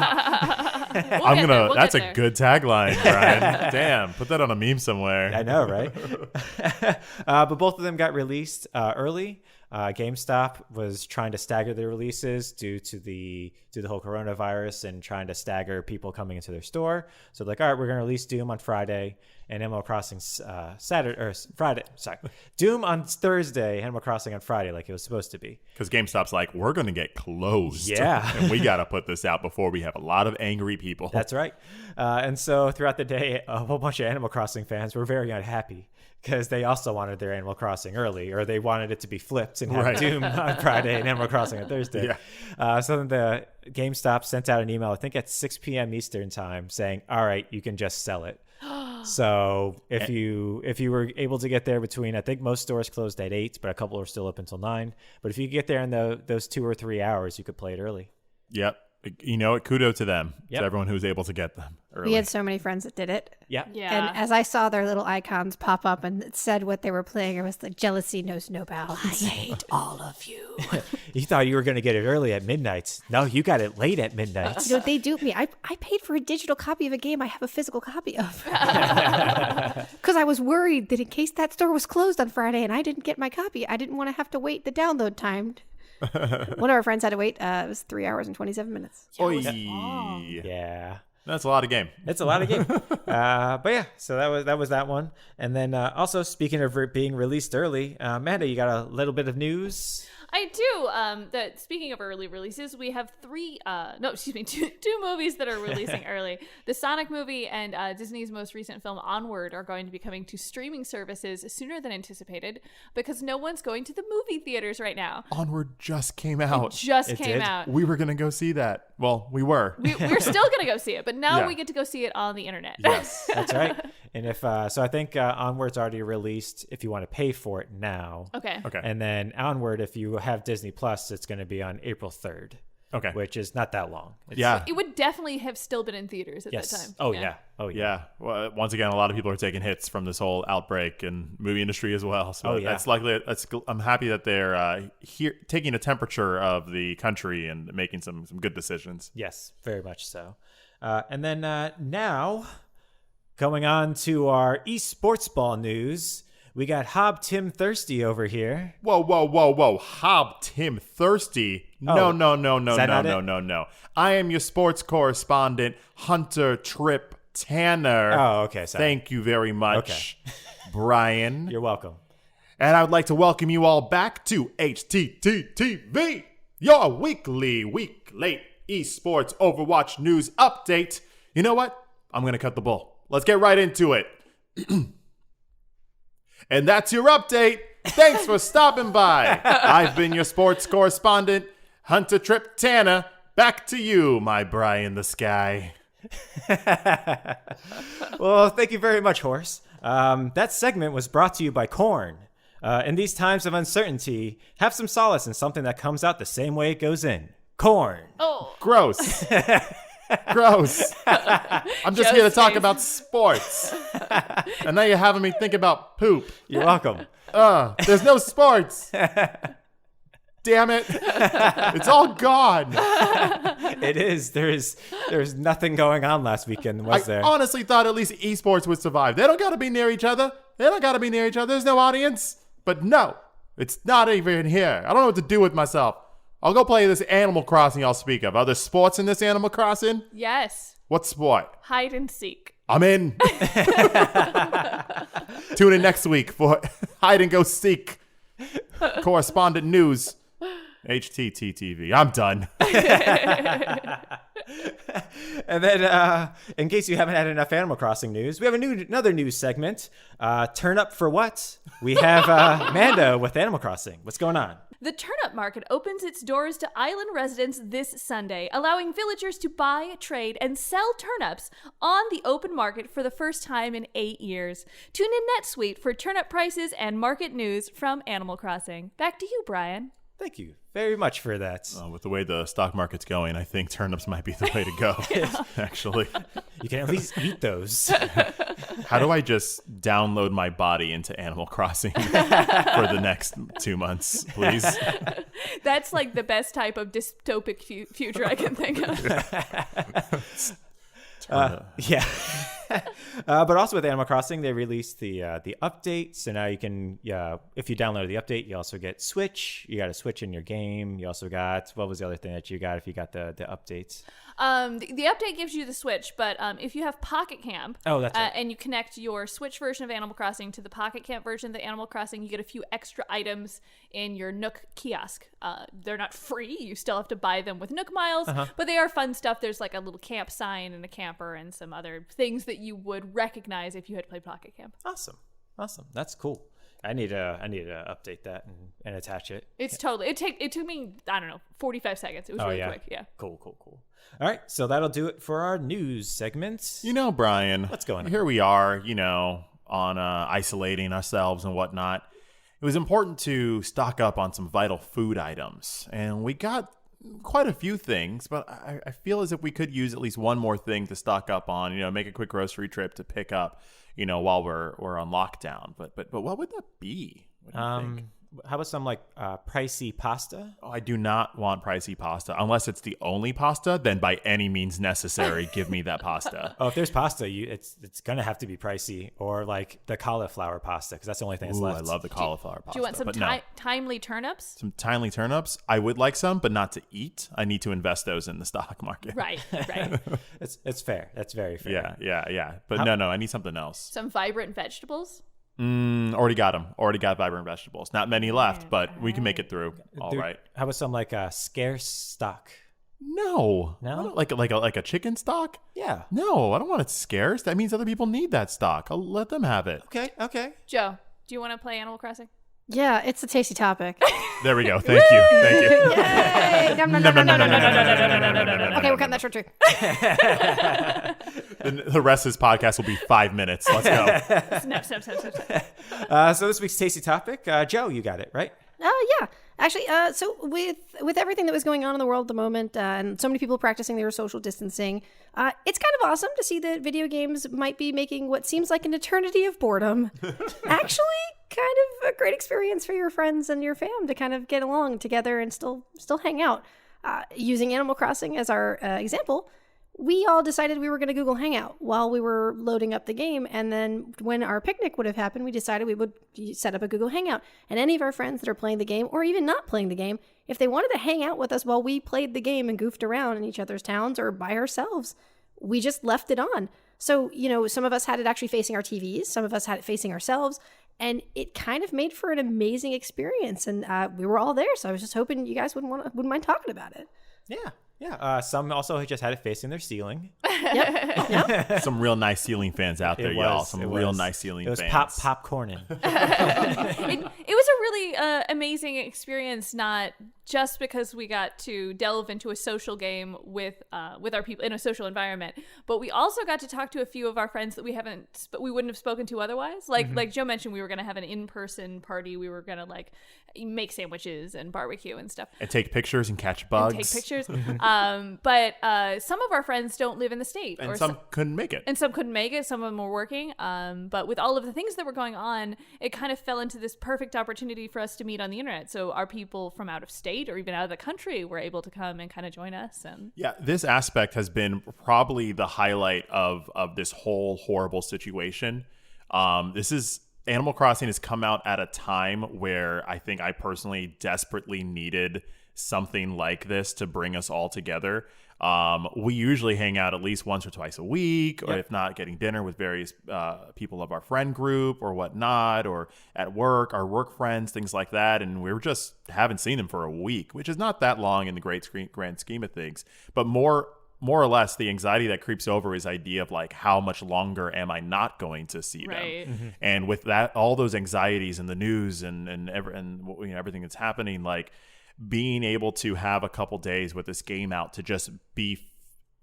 We'll That's get a there. good tagline, Brian. Damn, put that on a meme somewhere. I know, right? But both of them got released early. GameStop was trying to stagger their releases due to the whole coronavirus and trying to stagger people coming into their store. So like, all right, we're going to release Doom on Friday and Animal Crossing Friday. Sorry, Doom on Thursday, Animal Crossing on Friday, like it was supposed to be. Because GameStop's like, we're going to get closed. Yeah. And we got to put this out before we have a lot of angry people. That's right. And so throughout the day, a whole bunch of Animal Crossing fans were very unhappy because they also wanted their Animal Crossing early, or they wanted it to be flipped and have Doom on Friday and Animal Crossing on Thursday. Yeah. So then the GameStop sent out an email, I think at 6 p.m. Eastern time, saying, all right, you can just sell it. So if you were able to get there between, I think most stores closed at 8, but a couple are still up until 9. But if you get there in those 2 or 3 hours, you could play it early. Yep. You know what? Kudos to them. Yep. To everyone who was able to get them early. We had so many friends that did it. Yeah. Yeah. And as I saw their little icons pop up and it said what they were playing, it was like, jealousy knows no bounds. I hate all of you. You thought you were going to get it early at midnight. No, you got it late at midnight. You know, they duped me. I paid for a digital copy of a game I have a physical copy of. Because I was worried that in case that store was closed on Friday and I didn't get my copy, I didn't want to have to wait the download time. One of our friends had to wait. It was 3 hours and 27 minutes. Oy. Yeah. That's a lot of game. It's a lot of game. But yeah, so that was that one. And then also, speaking of being released early, Amanda, you got a little bit of news? I do. Speaking of early releases, we have two movies that are releasing early. The Sonic movie and Disney's most recent film Onward are going to be coming to streaming services sooner than anticipated because no one's going to the movie theaters right now. Onward just came out. It Came did? out. We were going to go see that. Well, we were. We're still going to go see it, but now Yeah. we get to go see it on the internet. Yes. That's right. And if so, I think Onward's already released if you want to pay for it now. Okay. Okay. And then Onward, if you have Disney Plus, it's going to be on April 3rd. Okay. Which is not that long. Yeah. It would definitely have still been in theaters at Yes. that time. Oh yeah. Oh yeah. Yeah. Well, once again, a lot of people are taking hits from this whole outbreak and movie industry as well. So Oh, yeah. that's likely. I'm happy that they're here taking a temperature of the country and making some good decisions. Yes, very much so. And then now, going on to our esports ball news, we got Hob Tim Thirsty over here. Whoa. Hob Tim Thirsty. Oh, No. I am your sports correspondent, Hunter Trip Tanner. Oh, okay. Sorry. Thank you very much, Brian. You're welcome. And I would like to welcome you all back to HTTTV, your weekly, week late esports Overwatch news update. You know what? I'm going to cut the bull. Let's get right into it. And that's your update. Thanks for stopping by. I've been your sports correspondent, Hunter Trip Tanner. Back to you, my Brian the Sky. Well, thank you very much, Horse. That segment was brought to you by Korn. In these times of uncertainty, have some solace in something that comes out the same way it goes in. Korn. Oh, Gross. Gross. I'm just here to talk about sports. And now you're having me think about poop. You're welcome. There's no sports. Damn damn it. It's all gone. It is. There's nothing going on last weekend, was there? I honestly thought at least esports would survive. They don't got to be near each other. There's no audience. But no, it's not even here. I don't know what to do with myself. I'll go play this Animal Crossing y'all speak of. Are there sports in this Animal Crossing? Yes. What sport? Hide and seek. I'm in. Tune in next week for Hide and Go Seek. Correspondent news. HTTTV. I'm done. And then, in case you haven't had enough Animal Crossing news, we have another news segment. Turn up for what? We have Manda with Animal Crossing. What's going on? The turnip market opens its doors to island residents this Sunday, allowing villagers to buy, trade, and sell turnips on the open market for the first time in 8 years. Tune in NetSuite for turnip prices and market news from Animal Crossing. Back to you, Brian. Thank you very much for that. With the way the stock market's going, I think turnips might be the way to go, actually. You can at least eat those. How do I just download my body into Animal Crossing for the next 2 months, please? That's like the best type of dystopic future I can think of. Yeah. But also with Animal Crossing, they released the update. So now you can, if you download the update, you also get Switch. You got a Switch in your game. You also got, what was the other thing that you got if you got the updates? The update gives you the Switch, but if you have Pocket Camp, that's right. and you connect your Switch version of Animal Crossing to the Pocket Camp version of the Animal Crossing, you get a few extra items in your Nook kiosk. They're not free; you still have to buy them with Nook miles, but they are fun stuff. There's like a little camp sign and a camper and some other things that you would recognize if you had played Pocket Camp. Awesome. That's cool. I need to update that and attach it. It's totally. It took me, I don't know, 45 seconds. It was really quick. Yeah. Cool. All right, so that'll do it for our news segment. Brian, what's going on? Here we are, on isolating ourselves and whatnot. It was important to stock up on some vital food items, and we got quite a few things, but I feel as if we could use at least one more thing to stock up on, make a quick grocery trip to pick up, while we're on lockdown. But what would that be? What do you think? How about some pricey pasta? Oh, I do not want pricey pasta. Unless it's the only pasta, then by any means necessary, give me that pasta. Oh, if there's pasta, it's going to have to be pricey, or like the cauliflower pasta, because that's the only thing that's left. I love the cauliflower pasta. Do you want some timely turnips? Some timely turnips? I would like some, but not to eat. I need to invest those in the stock market. Right. It's fair. That's very fair. Yeah. But no, I need something else. Some vibrant vegetables? Already got them. Already got vibrant vegetables. Not many left, but we can make it through. All right. How about some scarce stock? No. Like a chicken stock? Yeah. No, I don't want it scarce. That means other people need that stock. I'll let them have it. Okay. Joe, do you want to play Animal Crossing? Yeah, it's a tasty topic. There we go. Thank you. Yay! No. Okay, we're cutting that short too. The rest of this podcast will be 5 minutes. Let's go. Snap. So this week's tasty topic, Joe, you got it, right? Yeah. Actually, so with everything that was going on in the world at the moment, and so many people practicing their social distancing, it's kind of awesome to see that video games might be making what seems like an eternity of boredom actually kind of a great experience for your friends and your fam to kind of get along together and still hang out. Using Animal Crossing as our example, we all decided we were going to Google Hangout while we were loading up the game. And then when our picnic would have happened, we decided we would set up a Google Hangout. And any of our friends that are playing the game, or even not playing the game, if they wanted to hang out with us while we played the game and goofed around in each other's towns or by ourselves, we just left it on. So, some of us had it actually facing our TVs. Some of us had it facing ourselves. And it kind of made for an amazing experience. And we were all there. So I was just hoping you guys wouldn't mind talking about it. Yeah. Some also just had it facing their ceiling. Yep. Some real nice ceiling fans out there, y'all. Some real nice ceiling fans. It was popcorning. It was a really amazing experience, not just because we got to delve into a social game with our people in a social environment, but we also got to talk to a few of our friends that we wouldn't have spoken to otherwise. Like Joe mentioned, we were going to have an in-person party. We were going to make sandwiches and barbecue and stuff. And take pictures and catch bugs. And take pictures. But some of our friends don't live in the state. And some couldn't make it. And some couldn't make it. Some of them were working. But with all of the things that were going on, it kind of fell into this perfect opportunity for us to meet on the internet. So our people from out of state or even out of the country were able to come and kind of join us. And yeah, this aspect has been probably the highlight of this whole horrible situation. Animal Crossing has come out at a time where I think I personally desperately needed something like this to bring us all together. We usually hang out at least once or twice a week, or if not, getting dinner with various people of our friend group or whatnot, or at work, our work friends, things like that. And we just haven't seen them for a week, which is not that long in the grand scheme of things. But more or less, the anxiety that creeps over is idea of like, how much longer am I not going to see them? Mm-hmm. And with that, all those anxieties and the news and everything that's happening, like being able to have a couple days with this game out to just be,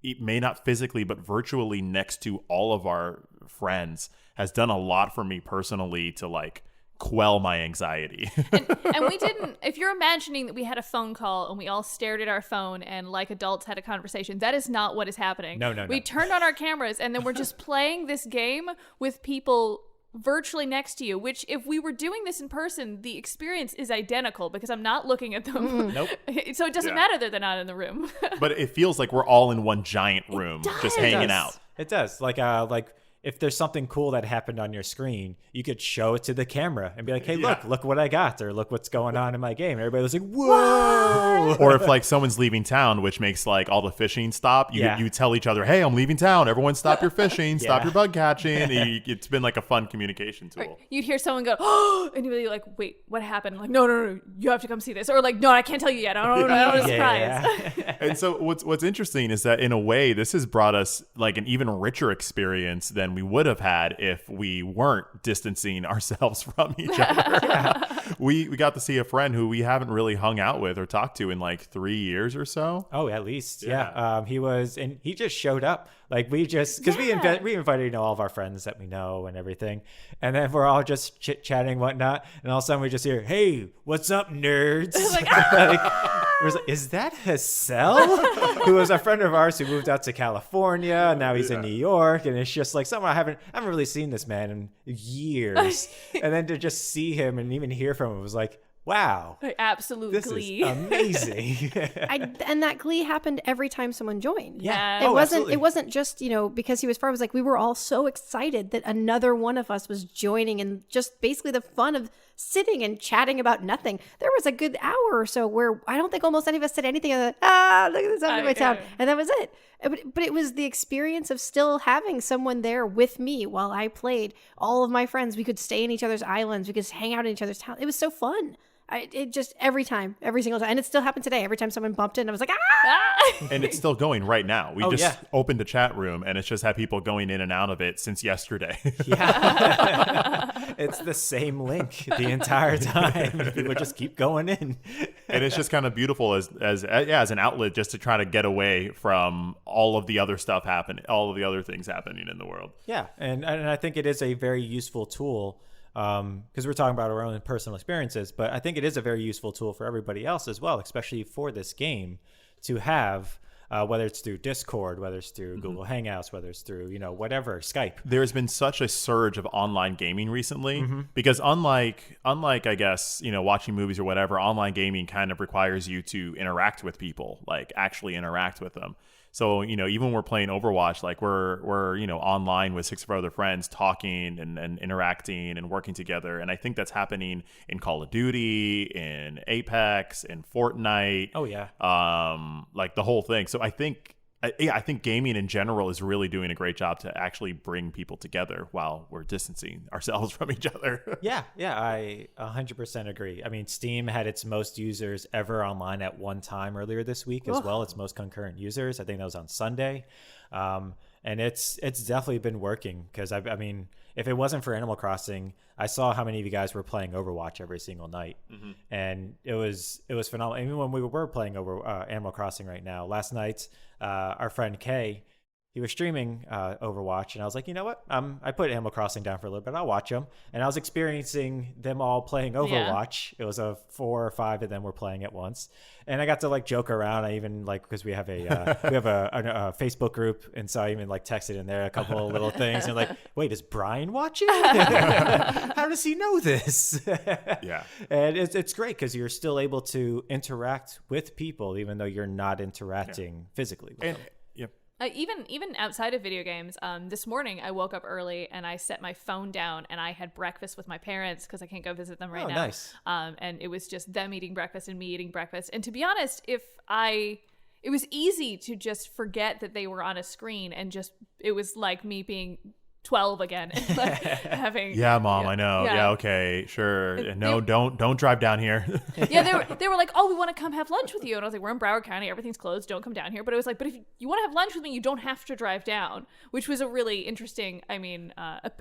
it may not physically, but virtually next to all of our friends has done a lot for me personally to like quell my anxiety. and we didn't, if you're imagining that we had a phone call and we all stared at our phone and like adults had a conversation, that is not what is happening. No. We turned on our cameras and then we're just playing this game with people virtually next to you, which if we were doing this in person, the experience is identical because I'm not looking at them. Nope. So it doesn't matter that they're not in the room. But it feels like we're all in one giant room just hanging out. It does. Like if there's something cool that happened on your screen, you could show it to the camera and be like, hey, look what I got, or look what's going on in my game. Everybody was like, whoa. Or if like someone's leaving town, which makes like all the fishing stop, you tell each other, hey, I'm leaving town. Everyone stop your fishing, stop your bug catching. It's been like a fun communication tool. Or you'd hear someone go, oh, and you'd be like, wait, what happened? Like, no, you have to come see this. Or like, no, I can't tell you yet. I don't know the surprise. And so what's interesting is that in a way, this has brought us like an even richer experience than we would have had if we weren't distancing ourselves from each other. We got to see a friend who we haven't really hung out with or talked to in like 3 years or so. Oh, at least. He just showed up. Like we invited all of our friends that we know and everything. And then we're all just chit-chatting and whatnot. And all of a sudden we just hear, hey, what's up, nerds? Is that Hassel? Who was a friend of ours who moved out to California. Now he's in New York. And it's just like someone I haven't really seen this man in years. And then to just see him and even hear from him was like, wow. Absolute this glee. Is amazing. And that glee happened every time someone joined. Yeah. It wasn't just, because he was far. It was like we were all so excited that another one of us was joining, and just basically the fun of sitting and chatting about nothing. There was a good hour or so where I don't think almost any of us said anything other than, look at this happening in my town. And that was it. But it was the experience of still having someone there with me while I played. All of my friends, we could stay in each other's islands. We could hang out in each other's town. It was so fun. It just every single time. And it still happened today. Every time someone bumped in, I was like, ah! And it's still going right now. We opened a chat room and it's just had people going in and out of it since yesterday. It's the same link the entire time. People just keep going in. And it's just kind of beautiful as an outlet just to try to get away from all of the other stuff happening, all of the other things happening in the world. Yeah. And I think it is a very useful tool. Because we're talking about our own personal experiences, but I think it is a very useful tool for everybody else as well, especially for this game to have, whether it's through Discord, whether it's through Google Hangouts, whether it's through, whatever, Skype. There's been such a surge of online gaming recently because unlike, I guess, watching movies or whatever, online gaming kind of requires you to interact with people, like actually interact with them. So, even when we're playing Overwatch, like we're online with 6 of our other friends talking and interacting and working together. And I think that's happening in Call of Duty, in Apex, in Fortnite. Oh, yeah. Like the whole thing. So I think gaming in general is really doing a great job to actually bring people together while we're distancing ourselves from each other. Yeah, I 100% agree. I mean, Steam had its most users ever online at one time earlier this week as well. Its most concurrent users. I think that was on Sunday. And it's definitely been working because, I mean, if it wasn't for Animal Crossing, I saw how many of you guys were playing Overwatch every single night. And it was phenomenal. Even when we were playing Animal Crossing right now, last night, our friend Kay, he was streaming Overwatch, and I was like, you know what? I put Animal Crossing down for a little bit. I'll watch them, and I was experiencing them all playing Overwatch. It was a 4 or 5 of them were playing at once, and I got to like joke around. I even like because we have a Facebook group, and so I even like texted in there a couple of little things, and like, wait, is Brian watching? How does he know this? Yeah, and it's great because you're still able to interact with people even though you're not interacting physically with them. Yep. Even outside of video games, this morning I woke up early and I set my phone down and I had breakfast with my parents because I can't go visit them right now. Nice. And it was just them eating breakfast and me eating breakfast. And to be honest, it was easy to just forget that they were on a screen and just it was like me being 12 again and like having Mom, I know. Yeah, okay, sure. No, don't drive down here. They were like, oh, we want to come have lunch with you, and I was like, we're in Broward County, everything's closed, don't come down here. But it was like, but if you want to have lunch with me, you don't have to drive down, which was a really interesting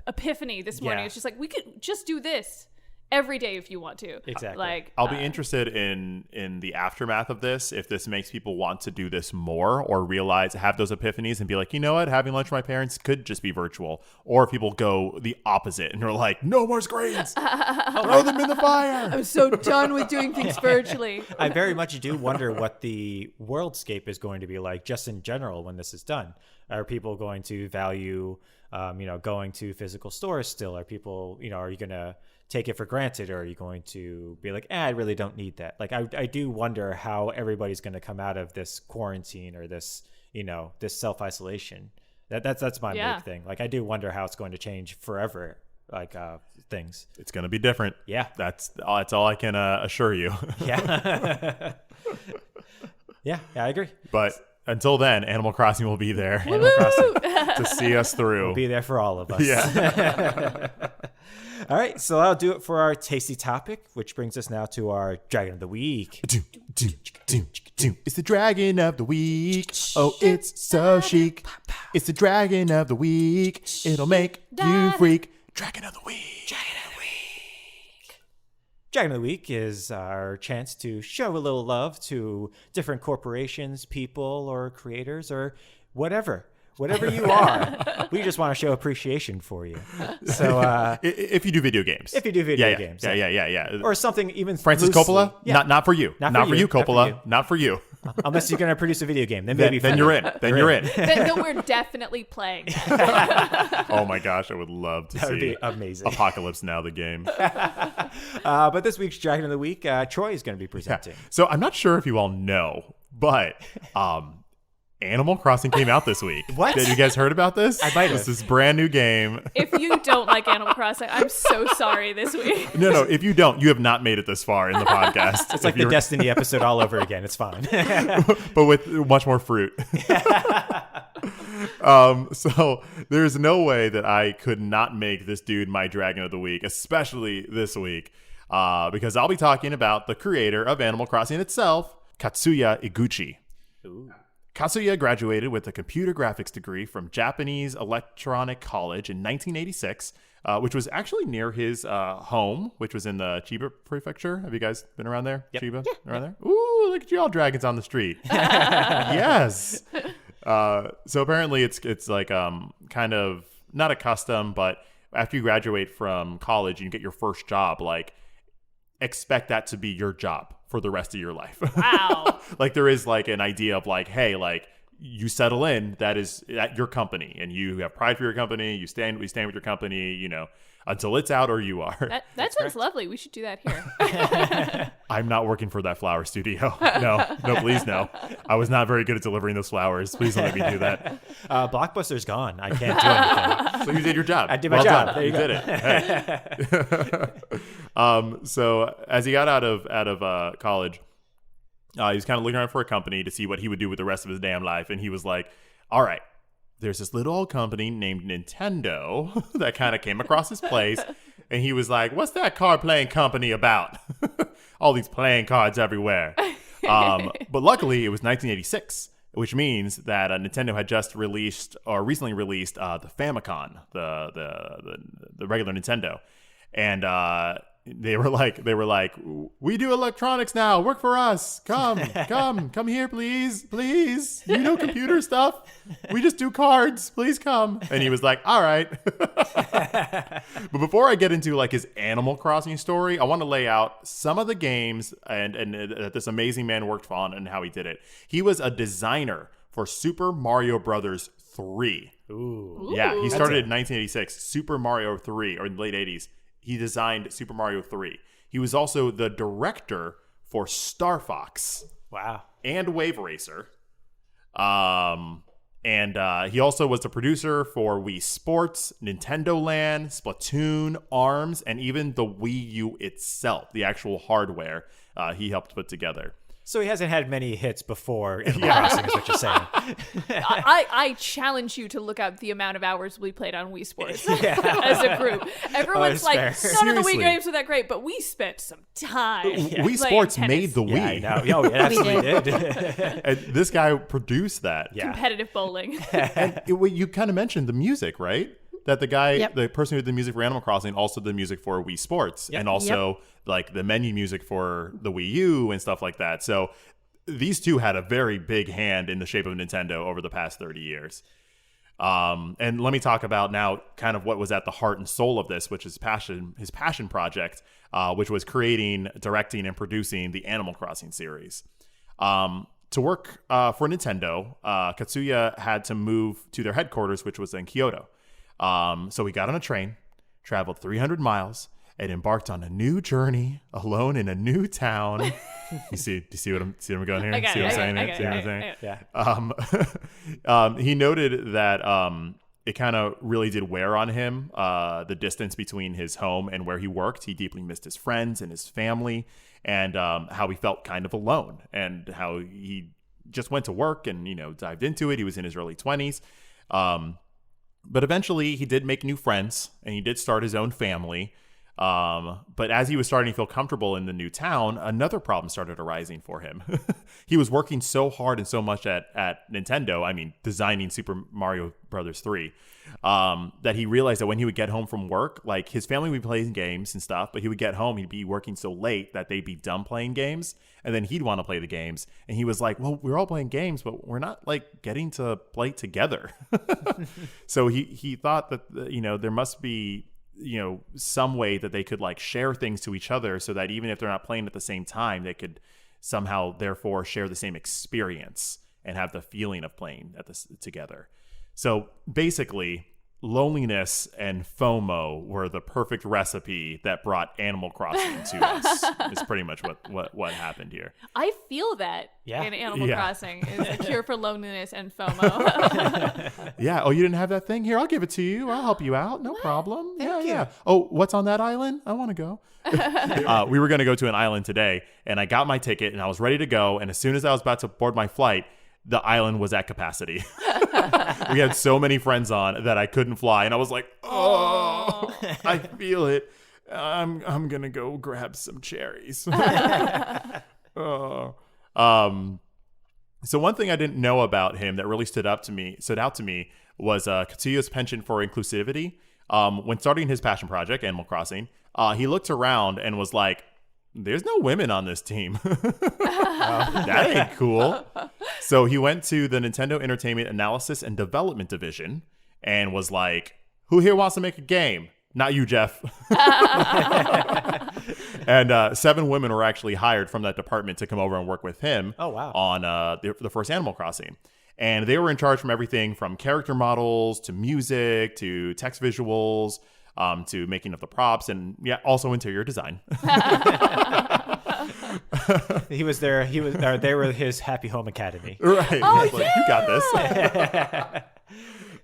epiphany this morning. It's just like, we could just do this every day if you want to. Exactly. Like I'll be interested in the aftermath of this, if this makes people want to do this more or have those epiphanies and be like, you know what, having lunch with my parents could just be virtual. Or if people go the opposite and are like, no more screens, throw them in the fire. I'm so done with doing things virtually. I very much do wonder what the worldscape is going to be like just in general when this is done. Are people going to value going to physical stores still? Are people, are you going to take it for granted, or are you going to be like, I really don't need that? Like, I do wonder how everybody's going to come out of this quarantine or this, this self-isolation. That's my big thing. Like, I do wonder how it's going to change forever, like things. It's going to be different. Yeah. That's all I can assure you. Yeah. yeah, I agree. But until then, Animal Crossing will be there Animal Crossing to see us through. will be there for all of us. Yeah. All right, so that'll do it for our tasty topic, which brings us now to our Dragon of the Week. It's the Dragon of the Week. Oh, it's so chic. It's the Dragon of the Week. It'll make you freak. Dragon of the Week. Dragon of the Week is our chance to show a little love to different corporations, people, or creators, or whatever you are. We just want to show appreciation for you. So if you do video games. If you do video games. Yeah. Or something even Francis loosely. Coppola? Yeah. Not for you. Not for you, Coppola. Not for you. Unless you're going to produce a video game. Then maybe Then you're in. You're in. Then we're definitely playing that. Oh my gosh, I would love to That see would be amazing. Apocalypse Now, the game. But this week's Dragon of the Week, Troy is going to be presenting. So I'm not sure if you all know, but Animal Crossing came out this week. What? Have you guys heard about this? I might have. This is brand new game. If you don't like Animal Crossing, I'm so sorry this week. No, if you don't, you have not made it this far in the podcast. It's like the Destiny episode all over again. It's fine. But with much more fruit. So there's no way that I could not make this dude my Dragon of the Week, especially this week, because I'll be talking about the creator of Animal Crossing itself, Katsuya Eguchi. Ooh. Katsuya graduated with a computer graphics degree from Japanese Electronic College in 1986, which was actually near his home, which was in the Chiba Prefecture. Have you guys been around there? Yep. Chiba? Yeah. Around there? Ooh, look at you all dragons on the street. Yes. So apparently it's like kind of not a custom, but after you graduate from college and you get your first job, like expect that to be your job for the rest of your life. Wow. Like there is like an idea of like, hey, like you settle in, that is at your company and you have pride for your company. We stand with your company, until it's out or you are. That sounds lovely. We should do that here. I'm not working for that flower studio. No, please no. I was not very good at delivering those flowers. Please don't let me do that. Blockbuster's gone. I can't do anything. So you did your job. I did my job. Done. There you go. did it. Hey. So as he got out of college, he was kind of looking around for a company to see what he would do with the rest of his damn life. And he was like, all right, there's this little old company named Nintendo that kind of came across his place. And he was like, what's that card playing company about? All these playing cards everywhere. But luckily, it was 1986, which means that Nintendo had just recently released the Famicom, the regular Nintendo. And they were like, we do electronics now. Work for us. Come here, please. You know computer stuff. We just do cards. Please come. And he was like, all right. But before I get into like his Animal Crossing story, I want to lay out some of the games and that this amazing man worked on and how he did it. He was a designer for Super Mario Brothers 3. Ooh. Yeah, he started in 1986, Super Mario 3, or in the late 80s. He designed Super Mario 3. He was also the director for Star Fox. Wow. And Wave Racer. And he also was the producer for Wii Sports, Nintendo Land, Splatoon, ARMS, and even the Wii U itself, the actual hardware he helped put together. So he hasn't had many hits before Animal Crossing, is what you're saying. I challenge you to look up the amount of hours we played on Wii Sports as a group. Everyone's like, fair. none of the Seriously. Wii games were that great, but we spent some time. Wii playing Sports tennis. made the Wii. Yeah, I know. It absolutely did. And this guy produced that. Yeah. Competitive bowling. And you kind of mentioned the music, right? That the guy, Yep. the person who did the music for Animal Crossing, also did the music for Wii Sports, and also like the menu music for the Wii U and stuff like that. So these two had a very big hand in the shape of Nintendo over the past 30 years. And let me talk about now kind of what was at the heart and soul of this, which is his passion project, which was creating, directing, and producing the Animal Crossing series. To work for Nintendo, Katsuya had to move to their headquarters, which was in Kyoto. So he got on a train, traveled 300 miles, and embarked on a new journey alone in a new town. Do you see what I'm going here? I got See it, what I'm I saying? got here? it, See what I I'm got saying? it. Yeah. He noted that it kind of really did wear on him, the distance between his home and where he worked. He deeply missed his friends and his family, and how he felt kind of alone, and how he just went to work and dived into it. He was in his early 20s. But eventually he did make new friends, and he did start his own family. But as he was starting to feel comfortable in the new town, another problem started arising for him. He was working so hard and so much at Nintendo, designing Super Mario Brothers 3, that he realized that when he would get home from work, like his family would be playing games and stuff, but he would get home, he'd be working so late that they'd be done playing games, and then he'd want to play the games. And he was like, well, we're all playing games, but we're not like getting to play together. So he thought that, there must be some way that they could like share things to each other, so that even if they're not playing at the same time, they could somehow therefore share the same experience and have the feeling of playing together. So basically, loneliness and FOMO were the perfect recipe that brought Animal Crossing to us. Is pretty much what happened here. I feel that Yeah. in Animal Yeah. Crossing is a cure for loneliness and FOMO. Yeah. Oh, you didn't have that thing? Here, I'll give it to you. I'll help you out. No problem. Thank you. Yeah. Oh, what's on that island? I want to go. We were going to go to an island today, and I got my ticket, and I was ready to go. And as soon as I was about to board my flight, the island was at capacity. We had so many friends on that I couldn't fly, and I was like, oh, I feel it. I'm going to go grab some cherries. Oh. So one thing I didn't know about him that really stood out to me was Katsuya's penchant for inclusivity. When starting his passion project, Animal Crossing, he looked around and was like, there's no women on this team. That ain't cool. So he went to the Nintendo Entertainment Analysis and Development Division and was like, who here wants to make a game? Not you, Jeff. And 7 women were actually hired from that department to come over and work with him. Oh, wow. On the first Animal Crossing. And they were in charge from everything from character models to music to text visuals to making of the props and also interior design. He was there. They were his Happy Home Academy. Right. Oh, He's like, you got this.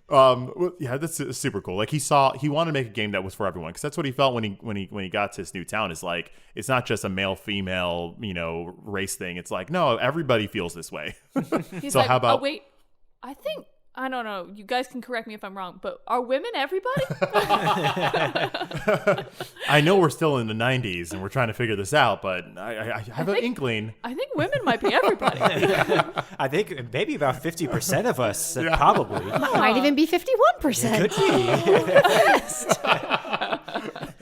Well, yeah, that's super cool. Like he wanted to make a game that was for everyone, because that's what he felt when he got to this new town. Is like, it's not just a male female race thing. It's like, no, everybody feels this way. He's So like, how about- oh wait, I don't know. You guys can correct me if I'm wrong, but are women everybody? I know we're still in the 90s and we're trying to figure this out, but I have an inkling. I think women might be everybody. I think maybe about 50% of us, probably. Might even be 51%.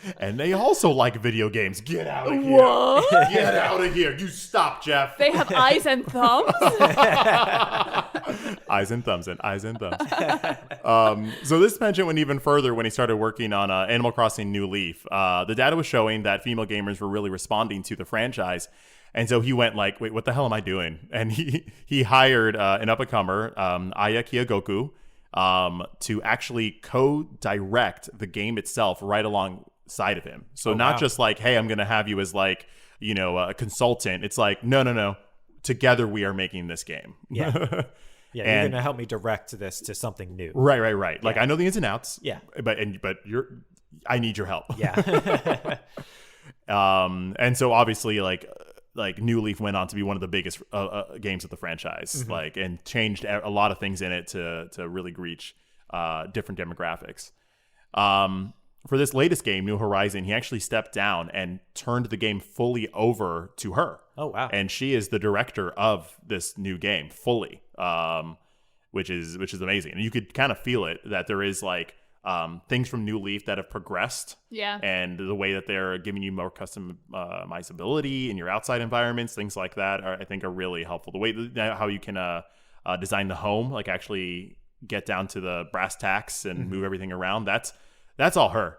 Could And they also like video games. Get out of here. What? Get out of here. You stop, Jeff. They have eyes and thumbs? Eyes and thumbs and eyes and thumbs. So this tangent went even further when he started working on Animal Crossing New Leaf. The data was showing that female gamers were really responding to the franchise. And so he went like, wait, what the hell am I doing? And he hired an up-and-comer, Aya Kiyogoku, to actually co-direct the game itself right alongside of him. So not just like, hey, I'm going to have you as like, a consultant. It's like, no. Together we are making this game. Yeah. Yeah, you're going to help me direct this to something new. Right. Like I know the ins and outs. Yeah. But I need your help. Yeah. And so obviously like New Leaf went on to be one of the biggest games of the franchise, and changed a lot of things in it to really reach different demographics. For this latest game, New Horizon, he actually stepped down and turned the game fully over to her. Oh, wow. And she is the director of this new game fully, which is amazing. And you could kind of feel it that there is like things from New Leaf that have progressed. Yeah. And the way that they're giving you more customizability in your outside environments, things like that, I think are really helpful. The way how you can design the home, like actually get down to the brass tacks and move everything around, that's all her.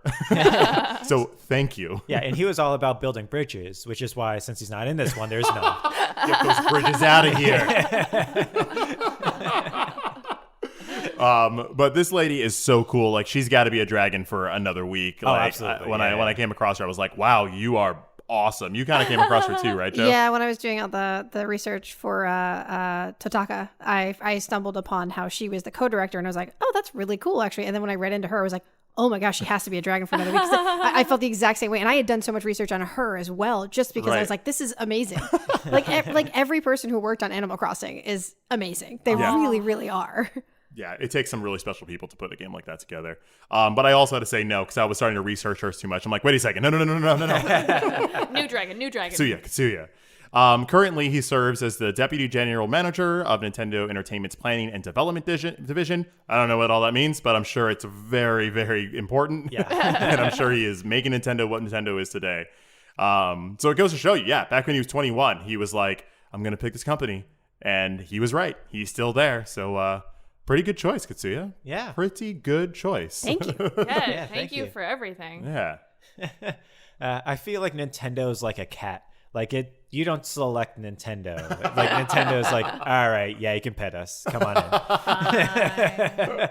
So thank you. Yeah, and he was all about building bridges, which is why since he's not in this one, there's none. Get those bridges out of here. But this lady is so cool. Like she's got to be a dragon for another week. Like, absolutely. When I came across her, I was like, wow, you are awesome. You kind of came across her too, right, Joe? Yeah, when I was doing all the research for Totaka, I stumbled upon how she was the co-director, and I was like, oh, that's really cool, actually. And then when I read into her, I was like, oh my gosh, she has to be a dragon for another week. I felt the exact same way, and I had done so much research on her as well, just because I was like, this is amazing. like every person who worked on Animal Crossing is amazing. They really, really are. Yeah, it takes some really special people to put a game like that together. But I also had to say no because I was starting to research hers too much. I'm like, wait a second, no. New dragon. Katsuya. Currently, he serves as the Deputy General Manager of Nintendo Entertainment's Planning and Development Division. I don't know what all that means, but I'm sure it's very, very important. Yeah. And I'm sure he is making Nintendo what Nintendo is today. So it goes to show you, back when he was 21, he was like, I'm going to pick this company. And he was right. He's still there. So pretty good choice, Katsuya. Yeah. Pretty good choice. Thank you. Yeah, thank thank you you. for everything. Yeah. I feel like Nintendo's like a cat. Like you don't select Nintendo. Like Nintendo's like, all right, yeah, you can pet us. Come on in.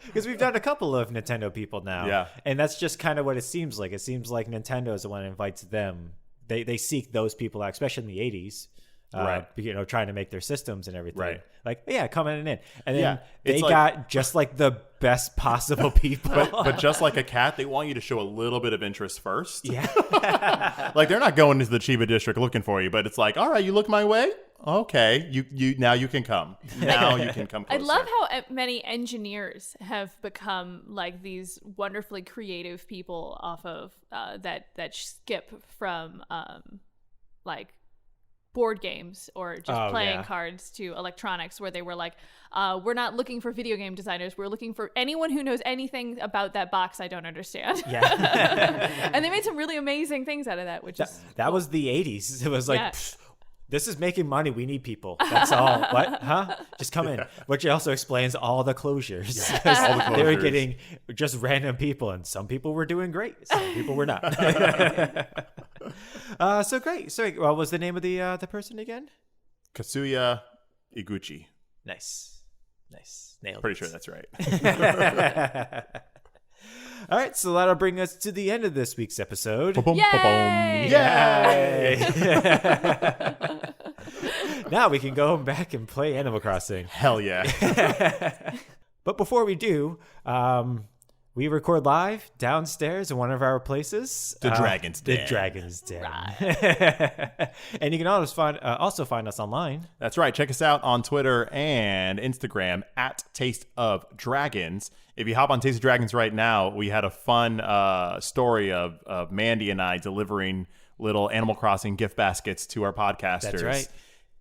Because we've done a couple of Nintendo people now. Yeah. And that's just kind of what it seems like. It seems like Nintendo is the one that invites them. They seek those people out, especially in the 80s. Right. Trying to make their systems and everything. Right. Like, yeah, come in. And then they it's like- got just like the best possible people. But just like a cat, they want you to show a little bit of interest first. Yeah. Like they're not going into the Chiba district looking for you, but it's like, all right, you look my way. Okay, you now you can come. Now you can come I closer. love how many engineers have become like these wonderfully creative people off of that skip from like board games or just playing cards to electronics, where they were like, we're not looking for video game designers, we're looking for anyone who knows anything about that box I don't understand. Yeah. And they made some really amazing things out of that, which is that was the 80s. It was like, Yeah. this is making money. We need people. That's all. What? Huh? Just come in. Which also explains all the closures. All the They were closures. getting just random people, and some people were doing great. Some people were not. So great. So what was the name of the person again? Katsuya Eguchi. Nice. Nailed Pretty it. sure that's right. All right, so that'll bring us to the end of this week's episode. Ba-boom, ba-boom. Yay! Yay! Now we can go back and play Animal Crossing. Hell yeah. But before we do, we record live downstairs in one of our places. The Dragon's Den. The Dragon's Den. And you can also find us online. That's right. Check us out on Twitter and Instagram at Taste of Dragons. If you hop on Taste of Dragons right now, we had a fun story of Mandy and I delivering little Animal Crossing gift baskets to our podcasters. That's right.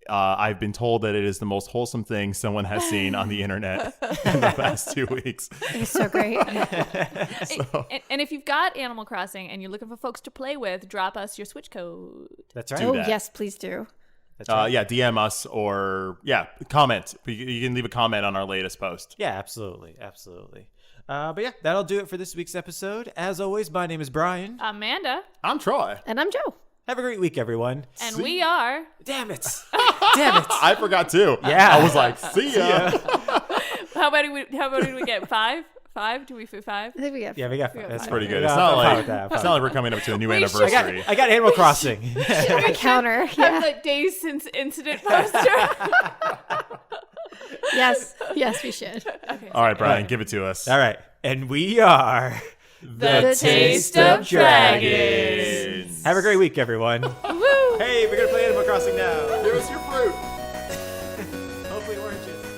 I've been told that it is the most wholesome thing someone has seen on the internet in the past 2 weeks. It's so great. And if you've got Animal Crossing and you're looking for folks to play with, drop us your Switch code. That's right. Do Oh, that. yes, please do. That's right. Yeah, DM us or comment. You can leave a comment on our latest post. Yeah, absolutely. Absolutely. But yeah, that'll do it for this week's episode. As always, my name is Brian. Amanda. I'm Troy. And I'm Joe. Have a great week, everyone. And we are. Damn it. Damn it. I forgot too. Yeah. I was like, see ya. How many did we get? 5? 5? Do we do 5? I think we have. Yeah, we got That's five. pretty good. Yeah, It's not I'm fine like with that. I'm fine it's not like we're coming up to a new We should- anniversary. I got Animal Crossing. a counter. Have Yeah. the days since incident poster. Yes. Yes, we should. Okay. All right, Brian, give it to us. All right. And we are The Taste of Dragons. Have a great week, everyone. Woo! Hey, we're going to play Animal Crossing now. Give us your fruit. Hopefully oranges.